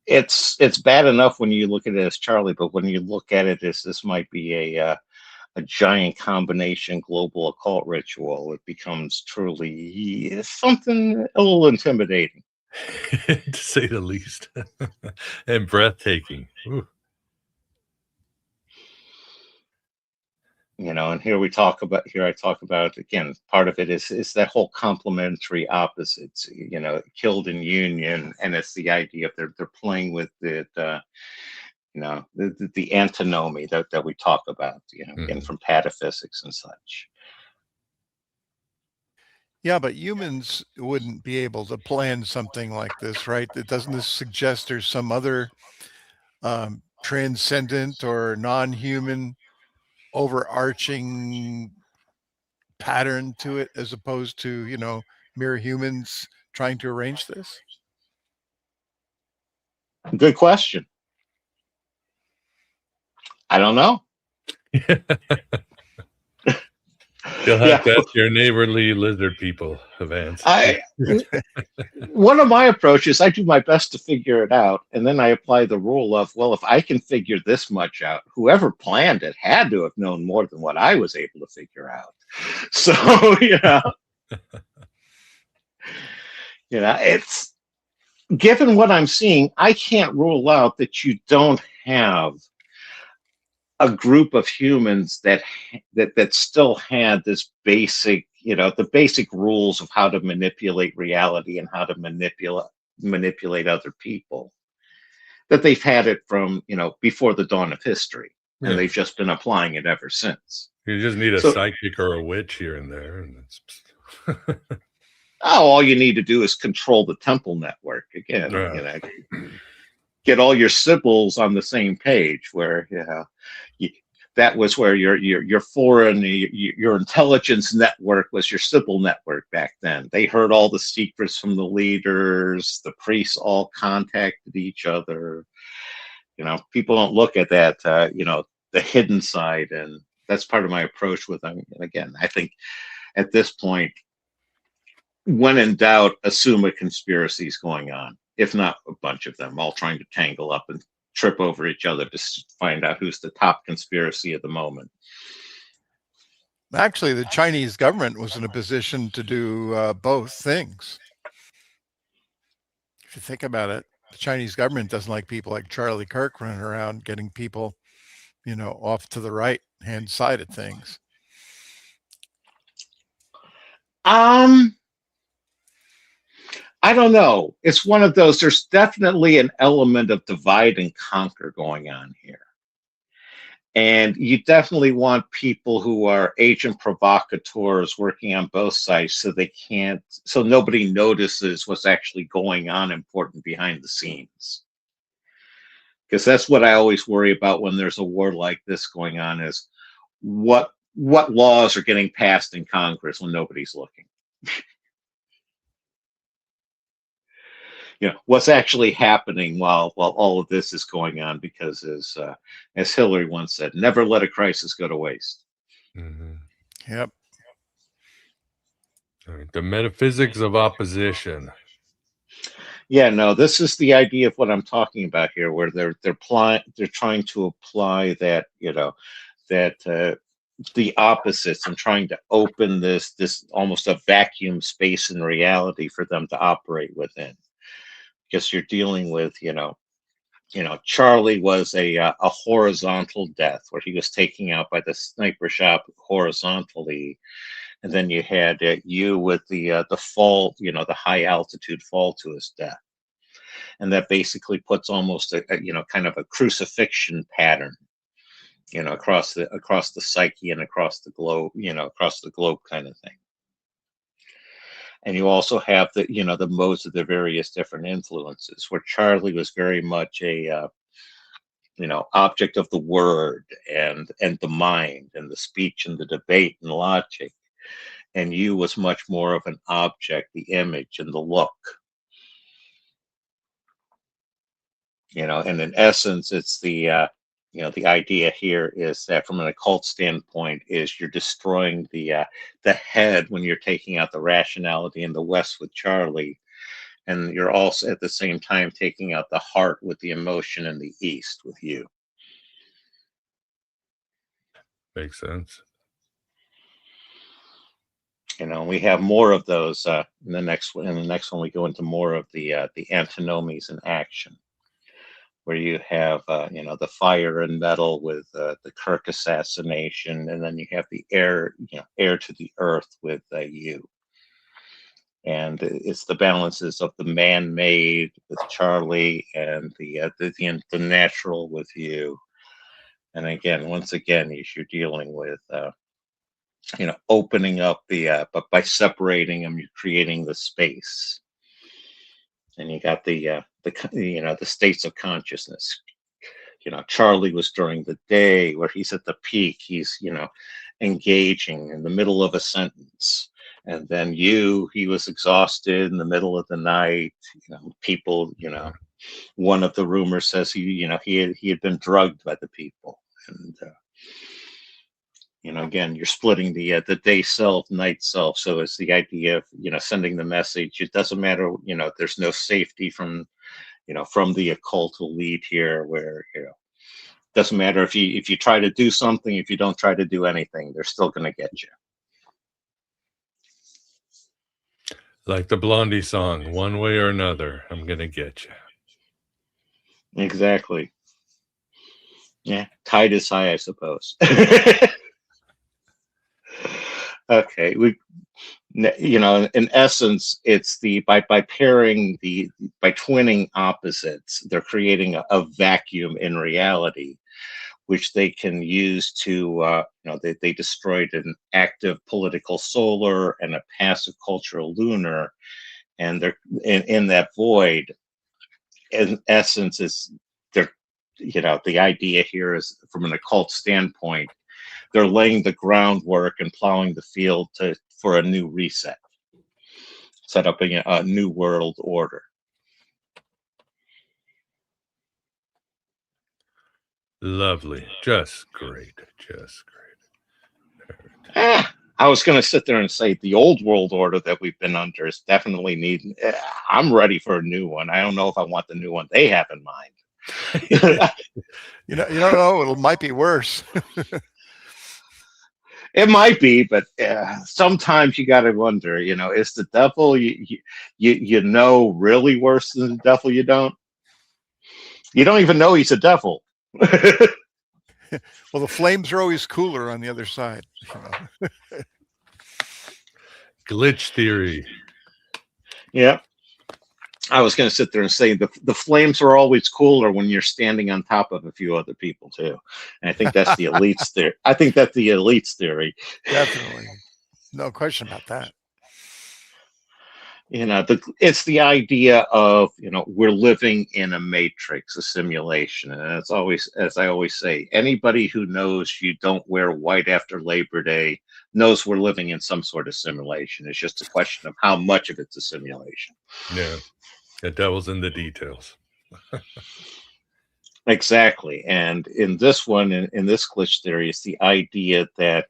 It's bad enough when you look at it as Charlie, but when you look at it as this might be a giant combination global occult ritual, it becomes truly something a little intimidating. To say the least. And breathtaking. Ooh. And here I talk about again, part of it is that whole complementary opposites, killed in union, and it's the idea of they're playing with it, the antinomy that we talk about, again, from pataphysics and such. Yeah, but humans wouldn't be able to plan something like this, right? Doesn't this suggest there's some other transcendent or non-human overarching pattern to it, as opposed to, mere humans trying to arrange this? Good question. I don't know. You'll have to ask your neighborly lizard people, Vance. One of my approaches, I do my best to figure it out, and then I apply the rule of, well, if I can figure this much out, whoever planned it had to have known more than what I was able to figure out. So, it's, given what I'm seeing, I can't rule out that you don't have a group of humans that still had this basic, the basic rules of how to manipulate reality and how to manipulate other people, that they've had it from, before the dawn of history, and they've just been applying it ever since. You just need a So, psychic or a witch here and there. And it's all you need to do is control the temple network again. Get all your symbols on the same page. Where that was where your foreign your intelligence network was your Sybil network back then. They heard all the secrets from the leaders. The priests all contacted each other. People don't look at that. The hidden side, and that's part of my approach with them. And again, I think at this point, when in doubt, assume a conspiracy is going on, if not a bunch of them, all trying to tangle up and trip over each other to find out who's the top conspiracy of the moment. Actually, the Chinese government was in a position to do both things. If you think about it, the Chinese government doesn't like people like Charlie Kirk running around getting people, off to the right hand side of things. I don't know. It's one of those. There's definitely an element of divide and conquer going on here. And you definitely want people who are agent provocateurs working on both sides so nobody notices what's actually going on important behind the scenes. Because that's what I always worry about when there's a war like this going on, is what laws are getting passed in Congress when nobody's looking. What's actually happening while all of this is going on, because as Hillary once said, never let a crisis go to waste. Mm-hmm. Yep. All right. The metaphysics of opposition. Yeah, no, this is the idea of what I'm talking about here, where they're trying to apply that, the opposites, and trying to open this almost a vacuum space in reality for them to operate within. Because you're dealing with, Charlie was a horizontal death, where he was taken out by the sniper shot horizontally, and then you had you with the fall, the high altitude fall to his death, and that basically puts almost a kind of a crucifixion pattern, across the psyche and across the globe, kind of thing. And you also have the modes of the various different influences, where Charlie was very much a, object of the word and the mind and the speech and the debate and logic. And you was much more of an object, the image and the look. And in essence, it's the idea here is that from an occult standpoint is you're destroying the head when you're taking out the rationality in the West with Charlie, and you're also at the same time taking out the heart with the emotion in the East with you. Makes sense. We have more of those in the next one. In the next one, we go into more of the antinomies in action, where you have, the fire and metal with the Kirk assassination, and then you have the air to the earth with you. And it's the balances of the man-made with Charlie and the natural with you. And again, once again, you're dealing with, opening up but by separating them, you're creating the space. And you got the states of consciousness. Charlie was during the day, where he's at the peak. He's, engaging in the middle of a sentence. And then he was exhausted in the middle of the night. People, one of the rumors says he had been drugged by the people. And, again, you're splitting the day self, night self. So it's the idea of, sending the message. It doesn't matter, there's no safety from the occult lead here, where, doesn't matter if you try to do something, if you don't try to do anything, they're still going to get you. Like the Blondie song, one way or another, I'm going to get you. Exactly. Yeah, tide is high, I suppose. Okay, in essence, it's by twinning opposites, they're creating a vacuum in reality, which they can use to, they destroyed an active political solar and a passive cultural lunar. And they're in that void, in essence, is they're, the idea here is from an occult standpoint, they're laying the groundwork and plowing the field for a new reset, set up a new world order. Lovely. Just great. Just great. I was going to sit there and say the old world order that we've been under is definitely needing. I'm ready for a new one. I don't know if I want the new one they have in mind. You don't know. It might be worse. It might be, but sometimes you got to wonder. Is the devil really worse than the devil? You don't even know he's a devil. Well, the flames are always cooler on the other side. Glitch theory. Yeah. I was going to sit there and say the flames are always cooler when you're standing on top of a few other people too. And I think that's the elites theory. I think that's the elites theory. Definitely. No question about that. It's the idea of, we're living in a matrix, a simulation. And it's always, as I always say, anybody who knows you don't wear white after Labor Day knows we're living in some sort of simulation. It's just a question of how much of it's a simulation. Yeah. The devil's in the details. Exactly. And in this one, in this glitch theory, it's the idea that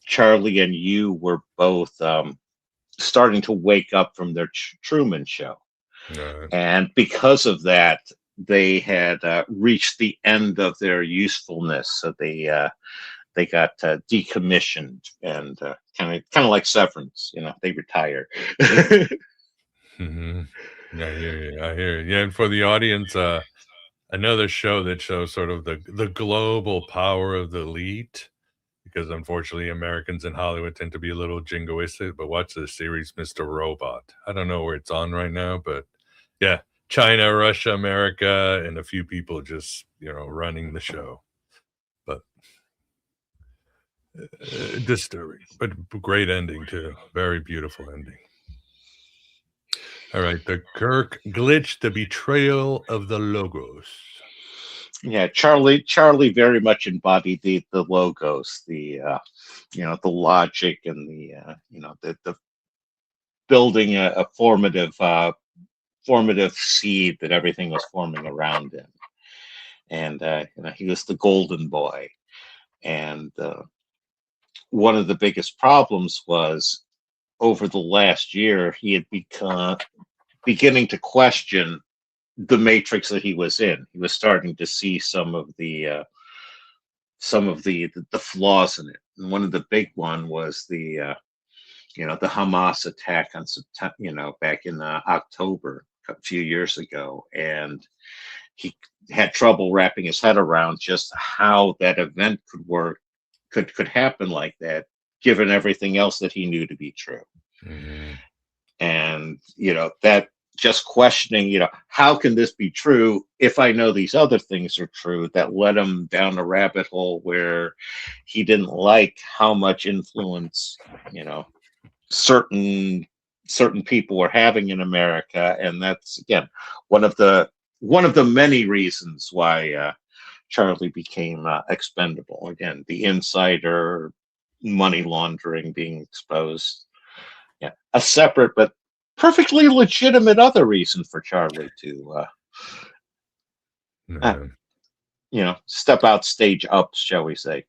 Charlie and you were both starting to wake up from their Truman show. And because of that, they had reached the end of their usefulness. So they got decommissioned and kind of like Severance, they retired. Mm-hmm. I hear you. Yeah, and for the audience, another show that shows sort of the global power of the elite, because unfortunately Americans in Hollywood tend to be a little jingoistic, but watch the series Mr. Robot. I don't know where it's on right now, but yeah, China, Russia, America, and a few people just, running the show. But disturbing, but great ending too. Very beautiful ending. All right, the Kirk glitch, the betrayal of the logos. Yeah, Charlie very much embodied the logos, the logic and the building a formative seed that everything was forming around him. And he was the golden boy. And one of the biggest problems was over the last year he had beginning to question the matrix that he was in. He was starting to see some of the flaws in it. And one of the big one was the Hamas attack on September, back in October a few years ago, and he had trouble wrapping his head around just how that event could work, could happen like that, given everything else that he knew to be true. Mm-hmm. And that just questioning, how can this be true if I know these other things are true, that led him down a rabbit hole where he didn't like how much influence, certain people were having in America. And that's, again, one of the many reasons why Charlie became expendable. Again, the insider, money laundering being exposed. Yeah, a separate but perfectly legitimate other reason for Charlie to, step out, stage up, shall we say.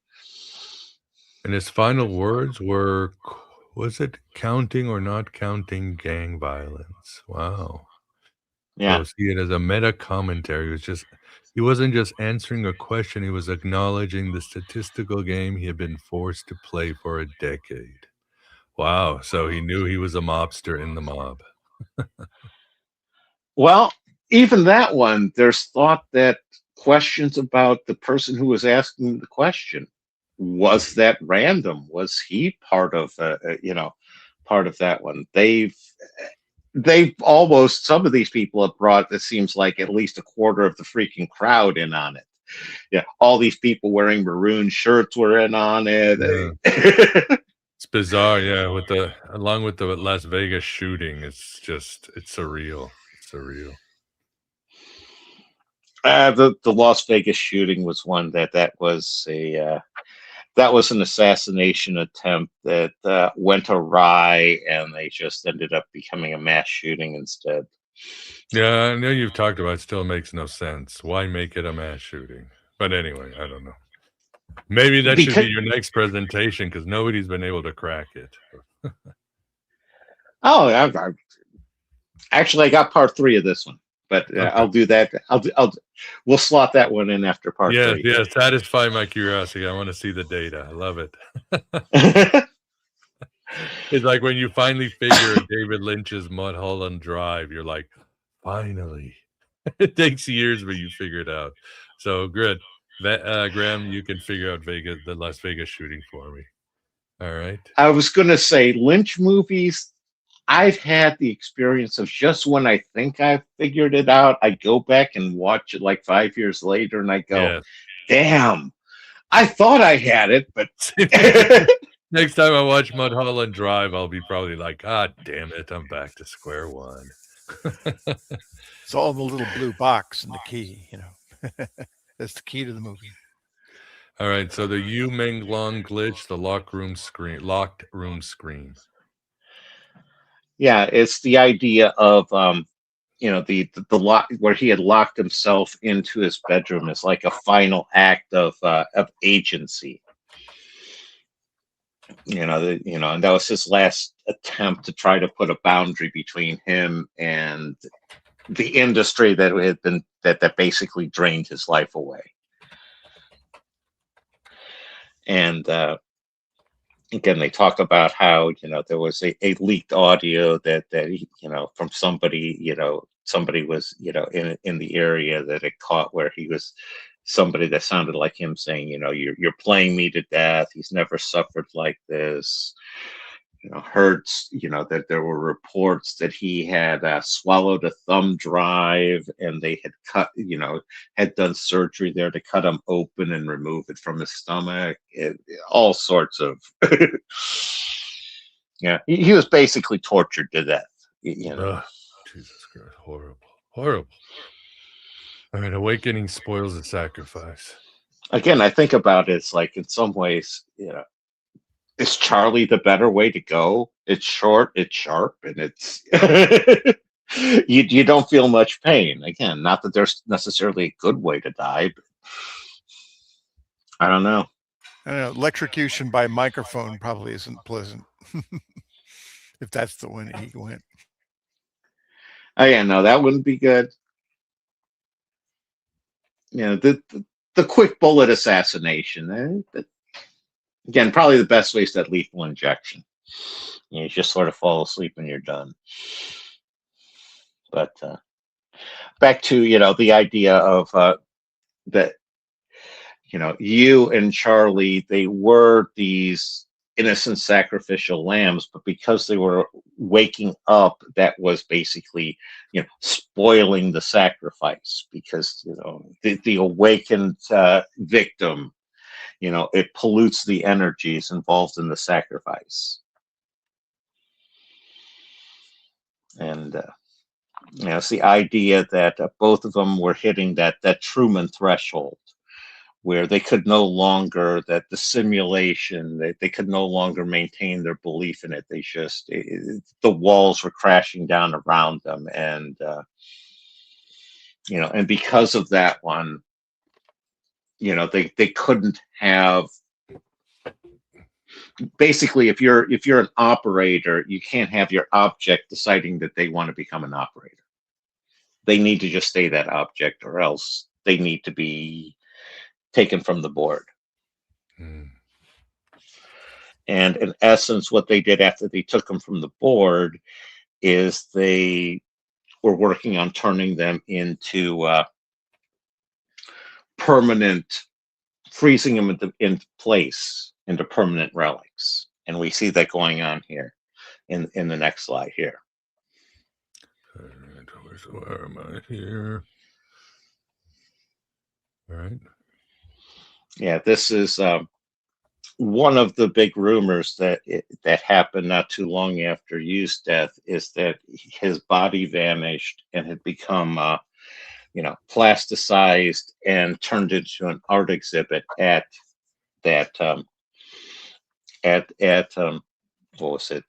And his final words were, was it counting or not counting gang violence? Wow. Yeah. So see it as a meta commentary. He wasn't just answering a question, he was acknowledging the statistical game he had been forced to play for a decade. Wow. So he knew he was a mobster in the mob. Well, even that one, there's thought that questions about the person who was asking the question, was that random? Was he part of that one? They've almost, some of these people have brought, it seems like, at least a quarter of the freaking crowd in on it. Yeah, all these people wearing maroon shirts were in on it. Yeah. It's bizarre, yeah. With the along with the Las Vegas shooting, it's surreal. It's surreal. The Las Vegas shooting was one that was that was an assassination attempt that went awry, and they just ended up becoming a mass shooting instead. Yeah, I know you've talked about it, still makes no sense. Why make it a mass shooting? But anyway, I don't know. Maybe that should be Because your next presentation because nobody's been able to crack it. oh, actually, I got part 3 of this one, but Okay. I'll do that. We'll slot that one in after part Yes, 3. yes, satisfy my curiosity. I want to see the data. I love it. It's like when you finally figure David Lynch's Mulholland Drive, you're like, finally. It takes years, but you figure it out. So good. Graham, you can figure out the Las Vegas shooting for me. All right. I was going to say Lynch movies. I've had the experience of just when I think I've figured it out, I go back and watch it like 5 years later, and I go, Yeah. "Damn, I thought I had it, but." Next time I watch Mulholland Drive, I'll be probably like, God damn it, I'm back to square one. It's all the little blue box and the key, That's the key to the movie. All right, so the Menglong glitch, the locked room scream. Yeah, it's the idea of the lock where he had locked himself into his bedroom is like a final act of agency. And that was his last attempt to try to put a boundary between him and the industry that had been that basically drained his life away. And again, they talk about how there was a leaked audio that from somebody somebody was in the area that it caught where he was somebody that sounded like him saying you're playing me to death. He's never suffered like this. Heard that there were reports that he had swallowed a thumb drive, and they had had done surgery there to cut him open and remove it from his stomach. All sorts of yeah, he was basically tortured to death. Ugh, Jesus Christ, horrible. All right, awakening spoils the sacrifice. Again, I think about it, it's like in some ways, is Charlie the better way to go? It's short, it's sharp, and it's you don't feel much pain. Again, not that there's necessarily a good way to die, but I don't know. Electrocution by microphone probably isn't pleasant. If that's the one he went. Oh yeah, no, that wouldn't be good. The quick bullet assassination. Again, probably the best way is that lethal injection. You just sort of fall asleep and you're done. But back to the idea of that you and Charlie, they were these innocent sacrificial lambs, but because they were waking up, that was basically spoiling the sacrifice, because the awakened victim, it pollutes the energies involved in the sacrifice. And it's the idea that both of them were hitting that Truman threshold, where they could no longer, that the simulation, they could no longer maintain their belief in it. They just, the walls were crashing down around them. And, and because of that one, they couldn't have, basically, if you're an operator, you can't have your object deciding that they want to become an operator. They need to just stay that object, or else they need to be taken from the board. And in essence, what they did after they took them from the board is they were working on turning them into permanent, freezing them in place into permanent relics. And we see that going on here in the next slide here. Where am I here? All right. Yeah, this is one of the big rumors that happened not too long after Yu's death is that his body vanished and had become, plasticized and turned into an art exhibit at that what was it,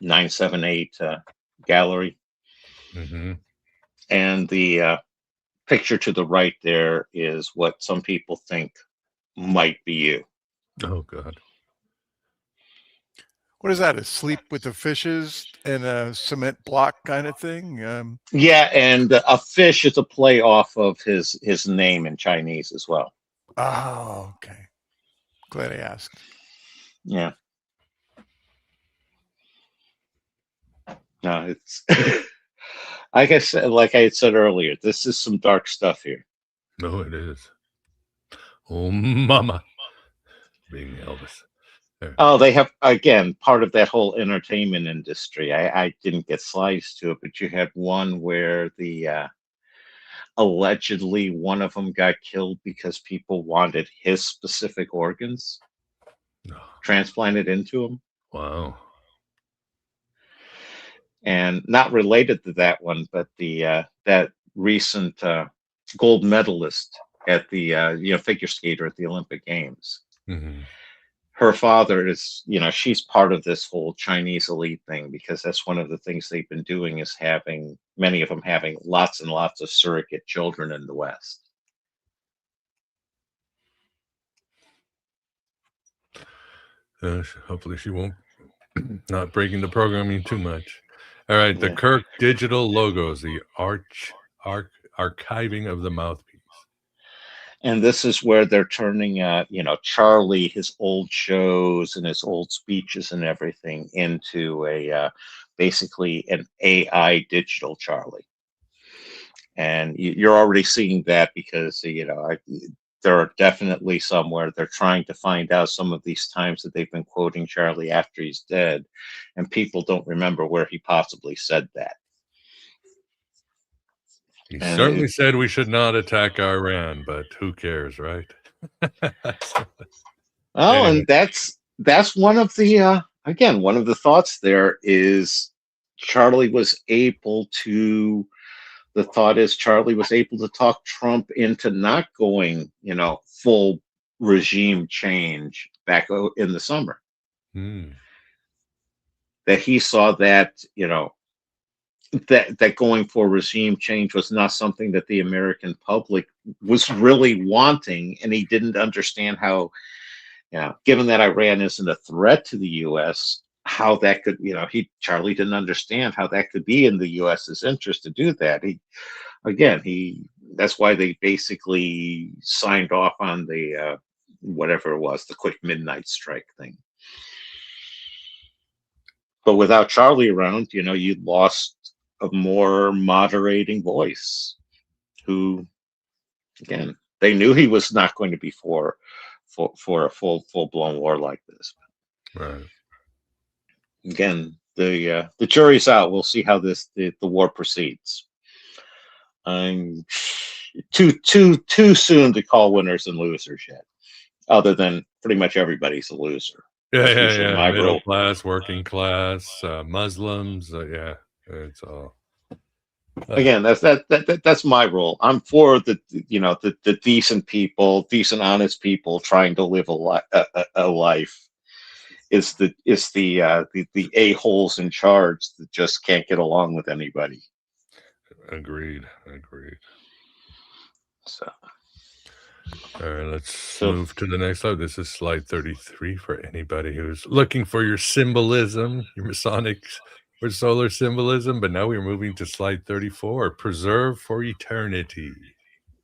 978 gallery, Mm-hmm. and the picture to the right there is what some people think might be you. Oh God. What is that? A sleep with the fishes and a cement block kind of thing? Yeah, and a fish is a play off of his name in Chinese as well. Oh, okay. Glad I asked. Yeah. No, it's like I had said earlier, this is some dark stuff here. No, it is. Oh, mama. Being Elvis. There. Oh, they have, again, part of that whole entertainment industry. I didn't get slides to it, but you had one where the allegedly one of them got killed because people wanted his specific organs transplanted into him. Wow. And not related to that one, but the that recent gold medalist at the figure skater at the Olympic Games. Mm-hmm. Her father is, she's part of this whole Chinese elite thing because that's one of the things they've been doing is having many of them having lots and lots of surrogate children in the West. Hopefully she won't not breaking the programming too much. All right, the Yeah. Kirk digital logos, the archiving of the mouthpiece. And this is where they're turning, Charlie, his old shows and his old speeches and everything into basically an AI digital Charlie. And you're already seeing that because, there are definitely some where they're trying to find out some of these times that they've been quoting Charlie after he's dead, and people don't remember where he possibly said that. He And certainly said we should not attack Iran, but who cares, right? Anyway. And that's one of the again, one of the thoughts there is Charlie was able to the thought is Charlie was able to talk Trump into not going, full regime change back in the summer. That he saw that, that going for regime change was not something that the American public was really wanting, and he didn't understand how, given that Iran isn't a threat to the U.S., how that could, Charlie didn't understand how that could be in the U.S.'s interest to do that. That's why they basically signed off on the whatever it was, the quick midnight strike thing. But without Charlie around, you lost a more moderating voice who, again, they knew he was not going to be for a full-blown war like this. Right. Again, the jury's out. We'll see how the war proceeds. I'm too soon to call winners and losers yet, other than pretty much everybody's a loser. Yeah. Middle class, working class, Muslims. Yeah, it's all. Again, that's my role. I'm for the decent people, decent, honest people trying to live a life. It's the a-holes in charge that just can't get along with anybody. Agreed. So, all right, let's move to the next slide. This is slide 33 for anybody who's looking for your symbolism, your Masonic or solar symbolism. But now we're moving to slide 34, preserve for eternity.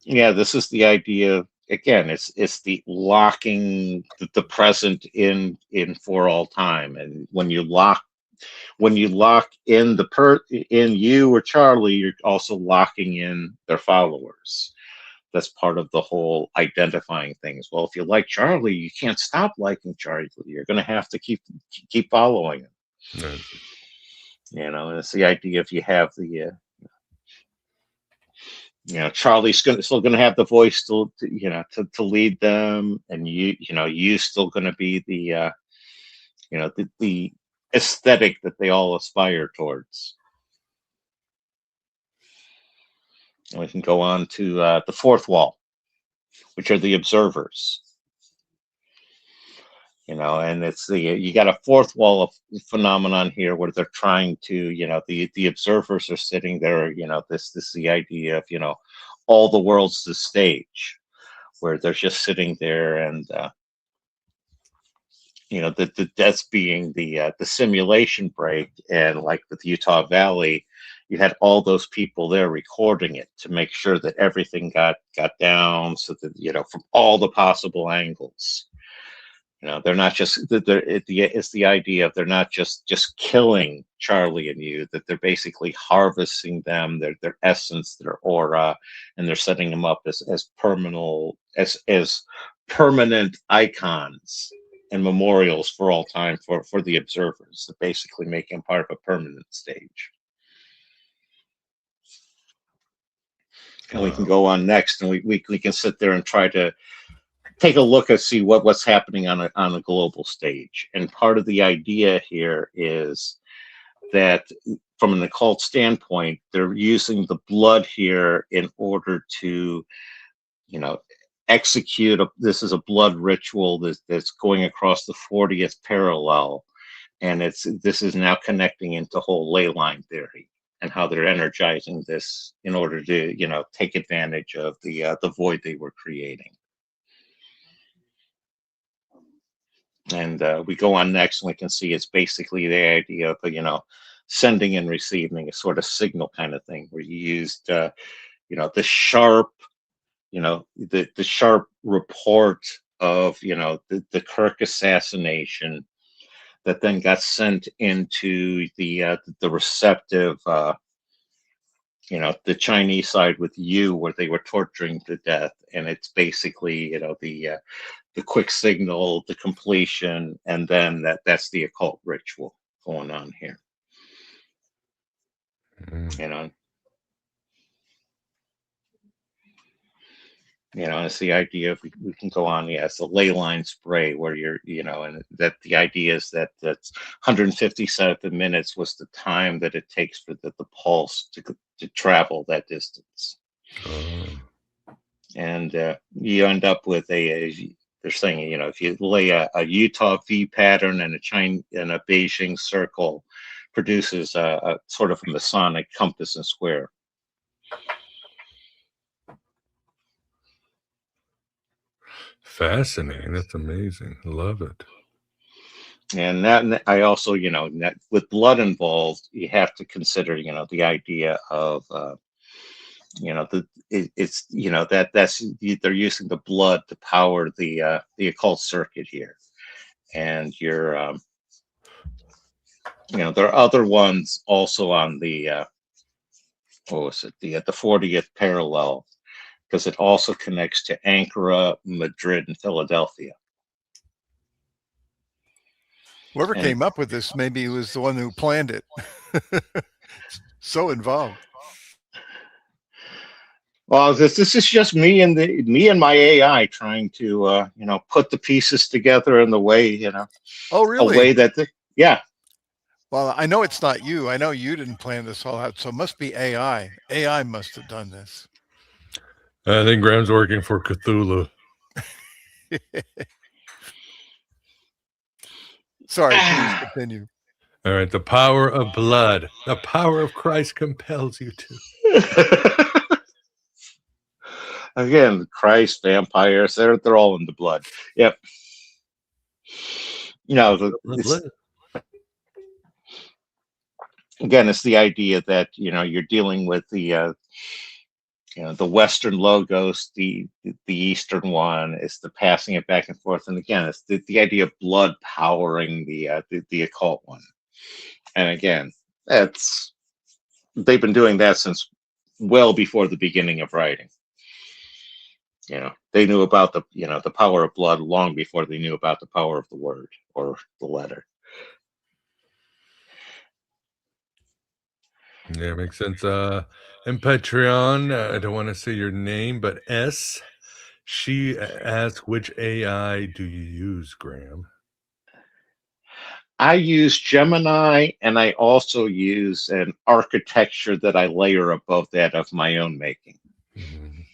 Yeah, this is the idea. Again, it's the locking the present in for all time, and when you lock in in you or Charlie, you're also locking in their followers. That's part of the whole identifying things. Well, if you like Charlie, you can't stop liking Charlie. You're going to have to keep following him. Right. And it's the idea if you have Charlie's still gonna have the voice still, to lead them, and you still gonna be the the aesthetic that they all aspire towards. And we can go on to the fourth wall, which are the observers. And it's you got a fourth wall of phenomenon here where they're trying to, the observers are sitting there, this is the idea of, all the world's the stage, where they're just sitting there, and the deaths being the simulation break. And like with Utah Valley, you had all those people there recording it to make sure that everything got down, so that, from all the possible angles. They're not just, it's the idea of they're not just killing Charlie and you, that they're basically harvesting them, their essence, their aura, and they're setting them up as permanent icons and memorials for all time for the observers, that basically make him part of a permanent stage. And we can go on next, and we can sit there and try to take a look and see what's happening on a global stage. And part of the idea here is that from an occult standpoint, they're using the blood here in order to, execute this is a blood ritual that's going across the 40th parallel. And this is now connecting into whole ley line theory, and how they're energizing this in order to, take advantage of the void they were creating. And we go on next, and we can see it's basically the idea of, sending and receiving a sort of signal kind of thing, where you used, the sharp, the sharp report of, the Kirk assassination, that then got sent into the receptive, the Chinese side with you, where they were torturing to death. And it's basically, the quick signal, the completion, and then that's the occult ritual going on here. It's the idea of, we can go on. It's the ley line spray, where you're, and that the idea is that's 157 minutes was the time that it takes for the pulse to travel that distance. And you end up with they're saying, if you lay a Utah V pattern and a Beijing circle, produces a sort of a Masonic compass and square. Fascinating. That's amazing. Love it. And that, I also, with blood involved, you have to consider, the idea of, that's they're using the blood to power the occult circuit here. And you're, there are other ones also on the what was it, the 40th parallel, because it also connects to Ankara, Madrid, and Philadelphia. Whoever came up with this maybe was the one who planned it. So involved. Well, this is just me and my AI trying to put the pieces together in the way, Oh, really? a way that yeah. Well, I know it's not you. I know you didn't plan this all out, so it must be AI. AI must have done this. I think Graham's working for Cthulhu. Sorry, please continue. All right, the power of blood. The power of Christ compels you to. Again, Christ, vampires, they're all in the blood. Yep. Again, it's the idea that, you're dealing with the Western logos, the Eastern one is the passing it back and forth. And again, it's the idea of blood powering the occult one. And again, they've been doing that since well before the beginning of writing. They knew about the power of blood long before they knew about the power of the word or the letter. Yeah, makes sense. And Patreon, I don't want to say your name, but S, she asked, which AI do you use, Graham? I use Gemini, and I also use an architecture that I layer above that of my own making. Mhm.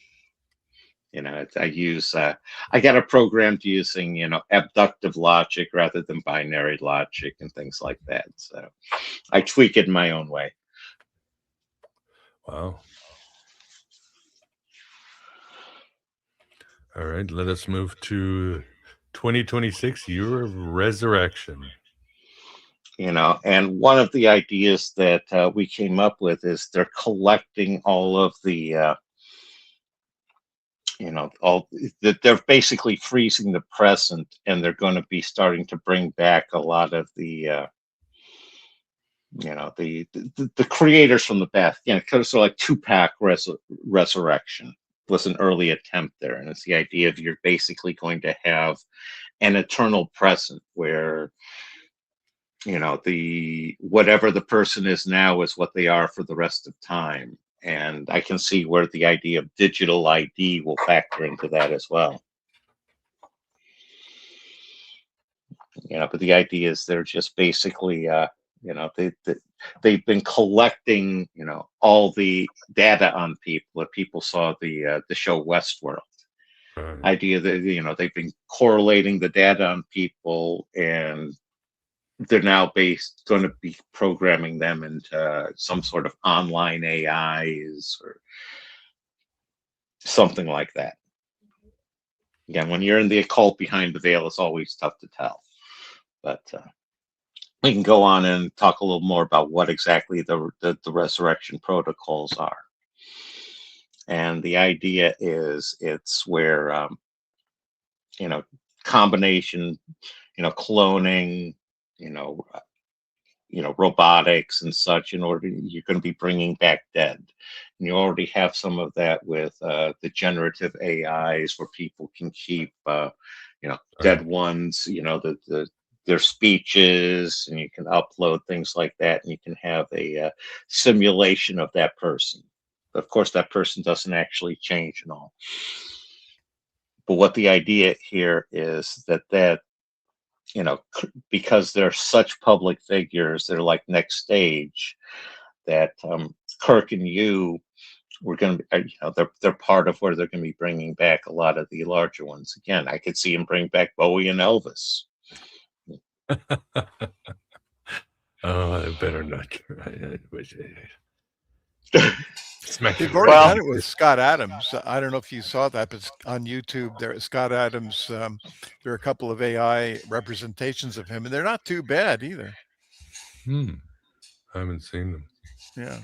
You know, I use, I got it programmed using, you know, abductive logic rather than binary logic and things like that. So I tweak it in my own way. Wow. All right, let us move to 2026, year of resurrection. You know, and one of the ideas that we came up with is they're collecting all of the, you know, all that they're basically freezing the present, and they're going to be starting to bring back a lot of the, you know, the creators from the past. You know, because of like Tupac Resurrection was an early attempt there, and it's the idea of you're basically going to have an eternal present where, you know, the whatever the person is now is what they are for the rest of time. And I can see where the idea of digital ID will factor into that as well. You know, but the idea is they're just basically, you know, they've been collecting, you know, all the data on people. If people saw the show Westworld, idea that, you know, they've been correlating the data on people, and they're now going to be programming them into some sort of online AIs or something like that. Again, when you're in the occult behind the veil, it's always tough to tell. But we can go on and talk a little more about what exactly the resurrection protocols are. And the idea is it's where, you know, combination, you know, cloning, you know, robotics and such, in order you're going to be bringing back dead. And you already have some of that with the generative AIs, where people can keep, you know, dead ones, you know, their speeches, and you can upload things like that, and you can have a simulation of that person. Of course, that person doesn't actually change and all. But what the idea here is that you know, because they're such public figures, they're like next stage, that Kirk and you, we're going to, you know, they're part of where they're going to be bringing back a lot of the larger ones. Again, I could see him bring back Bowie and Elvis. Oh, I better not. I wish They've already done it with Scott Adams. I don't know if you saw that, but on YouTube, there Scott Adams. There are a couple of AI representations of him, and they're not too bad either. I haven't seen them. Yeah.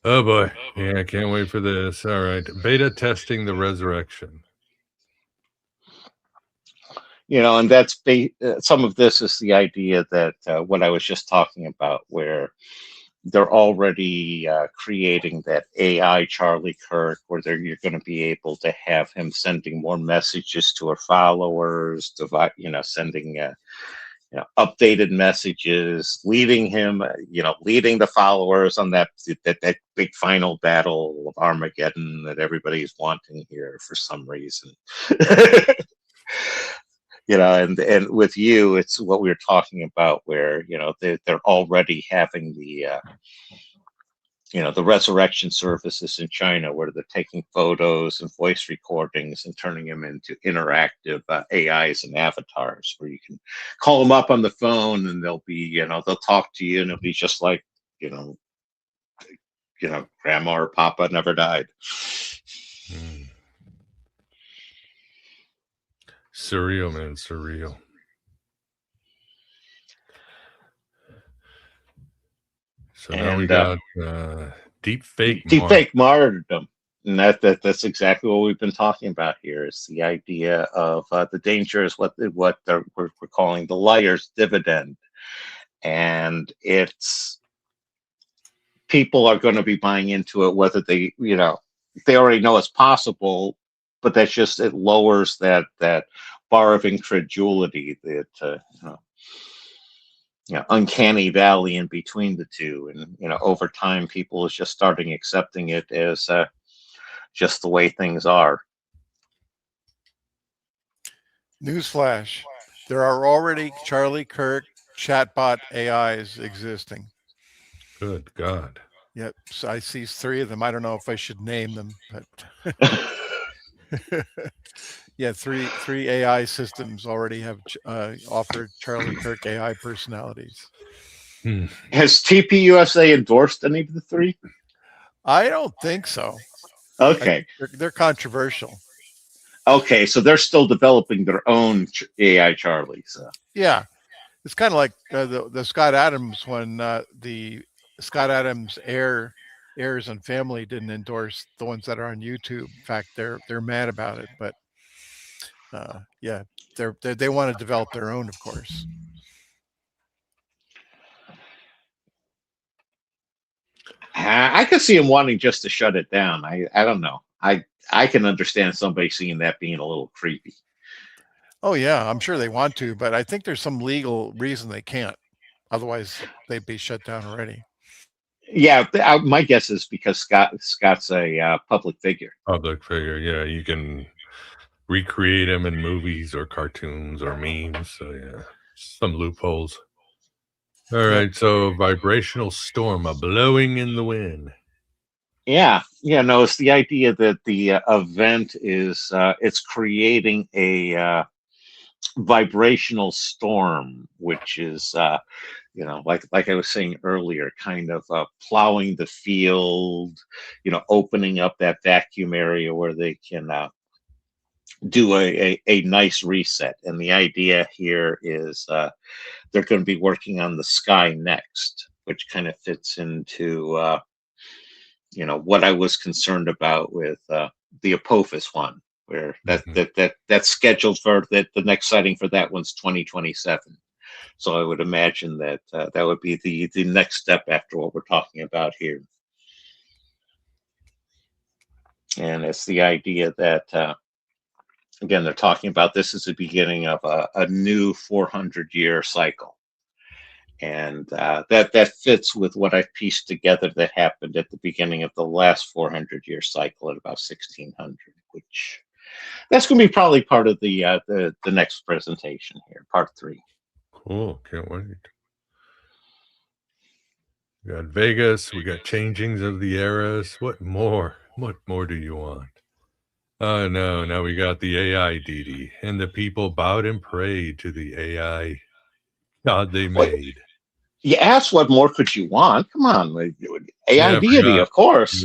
Oh boy. Yeah, I can't wait for this. All right. Beta testing the resurrection. You know, and that's some of this is the idea that what I was just talking about, where they're already creating that AI Charlie Kirk, where you're going to be able to have him sending more messages to her followers, you know, sending you know, updated messages, leading him, you know, leading the followers on that big final battle of Armageddon that everybody's wanting here for some reason. You know, and with you, it's what we were talking about, where, you know, they're already having the you know, the resurrection services in China, where they're taking photos and voice recordings and turning them into interactive AIs and avatars, where you can call them up on the phone, and they'll be, you know, they'll talk to you, and it'll be just like, you know, grandma or papa never died. Surreal, man, surreal. So now we got deep fake martyrdom. And that's exactly what we've been talking about here. Is the idea of the danger is what we're calling the liar's dividend, and it's people are going to be buying into it, whether they, you know, they already know it's possible, but that's just, it lowers that bar of incredulity that you know, uncanny valley in between the two, and over time, people is just starting accepting it as just the way things are. Newsflash: there are already Charlie Kirk chatbot AIs existing. Good God. Yep, so I see 3 of them. I don't know if I should name them, but yeah, three AI systems already have offered Charlie Kirk AI personalities. Has TPUSA endorsed any of the 3? I don't think so. Okay. They're controversial. Okay, so they're still developing their own AI Charlies. Yeah, it's kind of like the Scott Adams when the Scott Adams heirs and family didn't endorse the ones that are on YouTube. In fact, they're mad about it. But yeah, they want to develop their own, of course. I could see him wanting just to shut it down. I don't know. I can understand somebody seeing that being a little creepy. Oh yeah, I'm sure they want to, but I think there's some legal reason they can't. Otherwise, they'd be shut down already. Yeah, my guess is because Scott's a public figure. Public figure, yeah. You can recreate him in movies or cartoons or memes. So yeah, some loopholes. All right, so vibrational storm, a blowing in the wind. Yeah, no, it's the idea that the event is it's creating a vibrational storm, which is like I was saying earlier, kind of plowing the field, opening up that vacuum area where they can do a nice reset. And the idea here is they're going to be working on the sky next, which kind of fits into what I was concerned about with the Apophis one, where that's scheduled for the next sighting for that one's 2027. So I would imagine that that would be the next step after what we're talking about here. And it's the idea that again, they're talking about this as the beginning of a new 400-year cycle. And that fits with what I've pieced together that happened at the beginning of the last 400-year cycle at about 1600, which that's going to be probably part of the next presentation here, part 3. Cool, can't wait. We got Vegas, we got changings of the eras. What more? What more do you want? Oh no, now we got the AI deity, and the people bowed and prayed to the AI God they made. You asked what more could you want? Come on, AI deity, of course.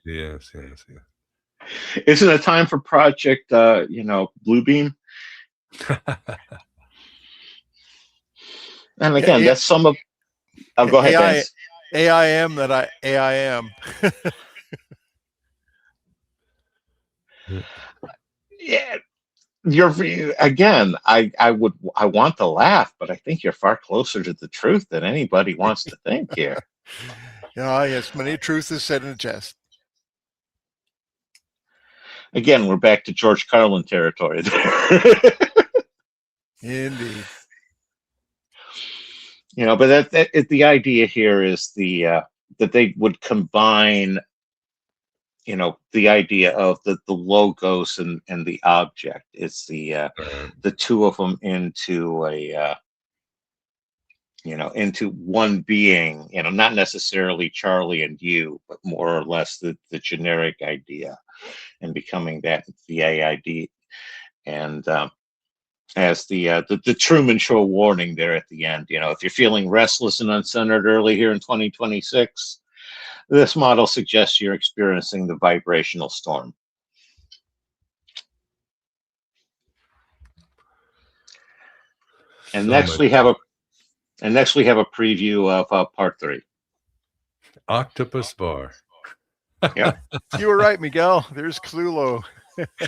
Yes. Isn't it time for Project Bluebeam? And again, that's some of. I'll go ahead. Vince. AIM that I AIM. Yeah, you're again. I want to laugh, but I think you're far closer to the truth than anybody wants to think here. Yes, many truth is said in jest. Again, we're back to George Carlin territory there. Indeed. But the idea here is that they would combine, the idea of the logos and the object. It's the two of them into into one being, not necessarily Charlie and you, but more or less the generic idea, and becoming that the AID. And as the Truman Show warning there at the end, if you're feeling restless and uncentered early here in 2026, this model suggests you're experiencing the vibrational storm. And next we have a preview of part 3. Octopus Bar. Yeah, you were right, Miguel. There's Cthulhu.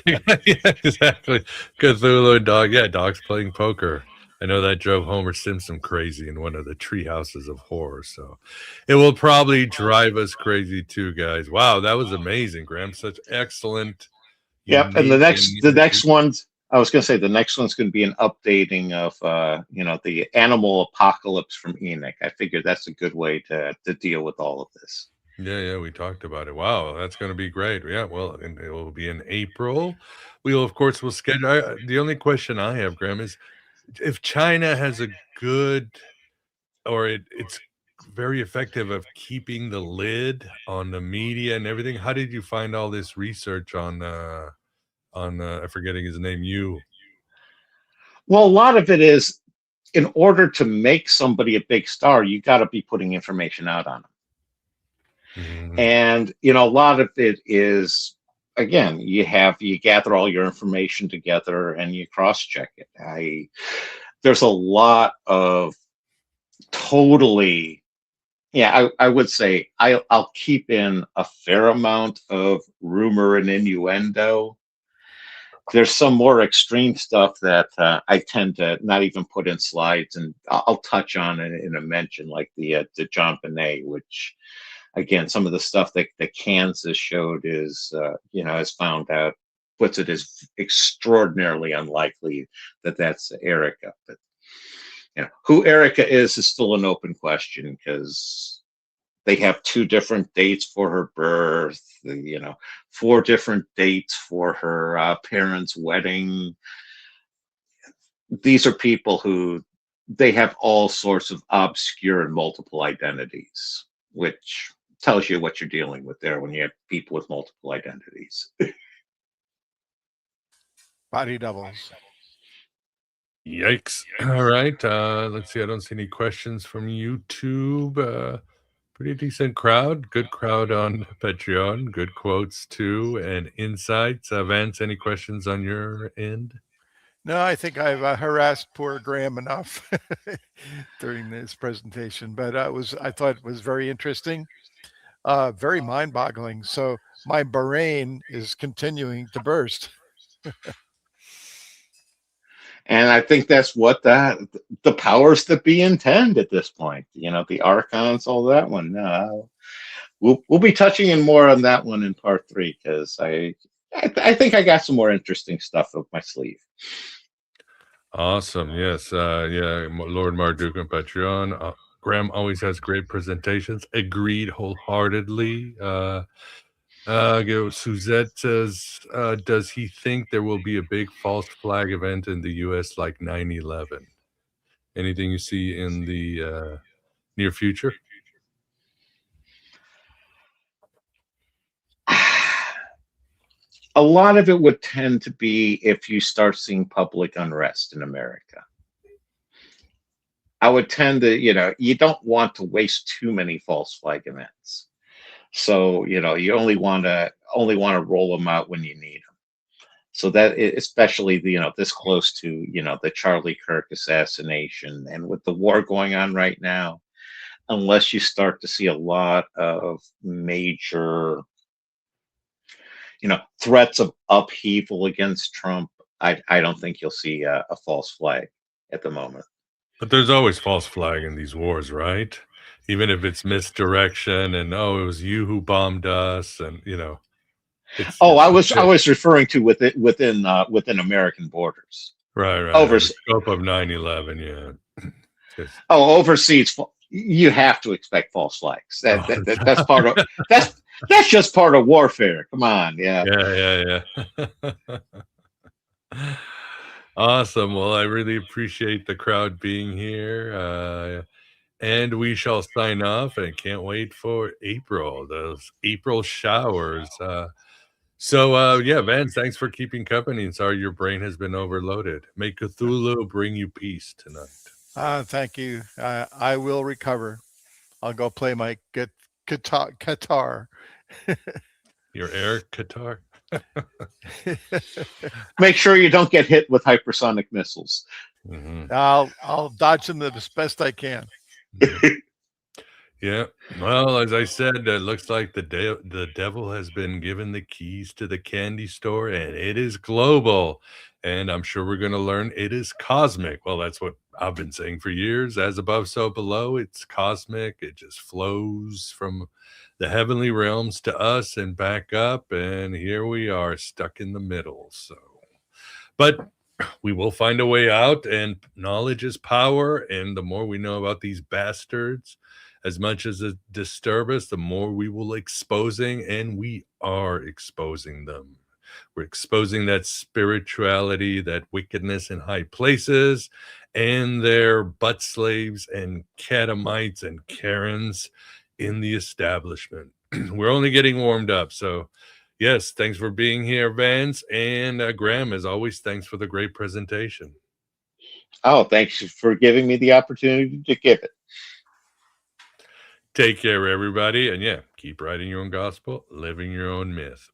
Yeah, exactly. Cthulhu dog. Yeah, dogs playing poker. I know that drove Homer Simpson crazy in one of the tree houses of horror. So it will probably drive us crazy too, guys. Wow, that was amazing, Graham. Such excellent. Yep. And the next one's I was going to say the next one's going to be an updating of, the animal apocalypse from Enoch. I figured that's a good way to deal with all of this. Yeah, we talked about it. Wow, that's going to be great. Yeah, well, and it will be in April. We'll, of course, will schedule. The only question I have, Graham, is if China has a good, or it's very effective of keeping the lid on the media and everything. How did you find all this research on I'm forgetting his name, Well, a lot of it is, in order to make somebody a big star, you got to be putting information out on them. And, a lot of it is, again, you gather all your information together and you cross-check it. There's a lot of totally, I would say I'll keep in a fair amount of rumor and innuendo. There's some more extreme stuff that I tend to not even put in slides, and I'll touch on it in a mention, like the John Bonet, which, again, some of the stuff that Kansas showed is found out, puts it as extraordinarily unlikely that that's Erica. But who Erica is still an open question, because they have 2 different dates for her birth, 4 different dates for her parents' wedding. These are people who, they have all sorts of obscure and multiple identities, which tells you what you're dealing with there when you have people with multiple identities. Body doubles. Yikes. All right. Let's see. I don't see any questions from YouTube. Pretty decent crowd. Good crowd on Patreon. Good quotes too, and insights. Vance, any questions on your end? No, I think I've harassed poor Graham enough during this presentation, but I thought it was very interesting, very mind-boggling. So my brain is continuing to burst. And I think that's what the powers that be intend at this point. The archons, all that one. We'll be touching in more on that one in part 3, because I think I got some more interesting stuff up my sleeve. Awesome. Yes. Lord Marduk and Patreon. Graham always has great presentations. Agreed wholeheartedly. Suzette says, does he think there will be a big false flag event in the U.S. like 9/11? Anything you see in the near future? A lot of it would tend to be if you start seeing public unrest in America. I would tend to, you don't want to waste too many false flag events. So, you only want to roll them out when you need them. So that, especially this close to the Charlie Kirk assassination, and with the war going on right now, unless you start to see a lot of major threats of upheaval against Trump, I don't think you'll see a false flag at the moment. But there's always false flag in these wars, right? Even if it's misdirection and it was you who bombed us, and I was referring to within American borders. Right. Over the scope of 9/11, yeah. Overseas, you have to expect false flags. That's part of that's just part of warfare. Come on, yeah. Awesome. Well, I really appreciate the crowd being here. And we shall sign off, and can't wait for April, those April showers. Vance, thanks for keeping company, and sorry your brain has been overloaded. May Cthulhu bring you peace tonight. Thank you. I will recover. I'll go play my guitar. Your air guitar? Make sure you don't get hit with hypersonic missiles. Mm-hmm. I'll dodge them as best I can. Yeah. Well, as I said, it looks like the devil has been given the keys to the candy store, and it is global. And I'm sure we're going to learn it is cosmic. Well, that's what I've been saying for years. As above, so below. It's cosmic. It just flows from the heavenly realms to us and back up. And here we are, stuck in the middle. But we will find a way out, and knowledge is power. And the more we know about these bastards, as much as it disturb us, the more we will exposing, and we are exposing them. We're exposing that spirituality, that wickedness in high places, and their butt slaves and catamites and Karens in the establishment. We're only getting warmed up. So, yes, thanks for being here, Vance. And Graham, as always, thanks for the great presentation. Oh, thanks for giving me the opportunity to give it. Take care, everybody. And yeah, keep writing your own gospel, living your own myth.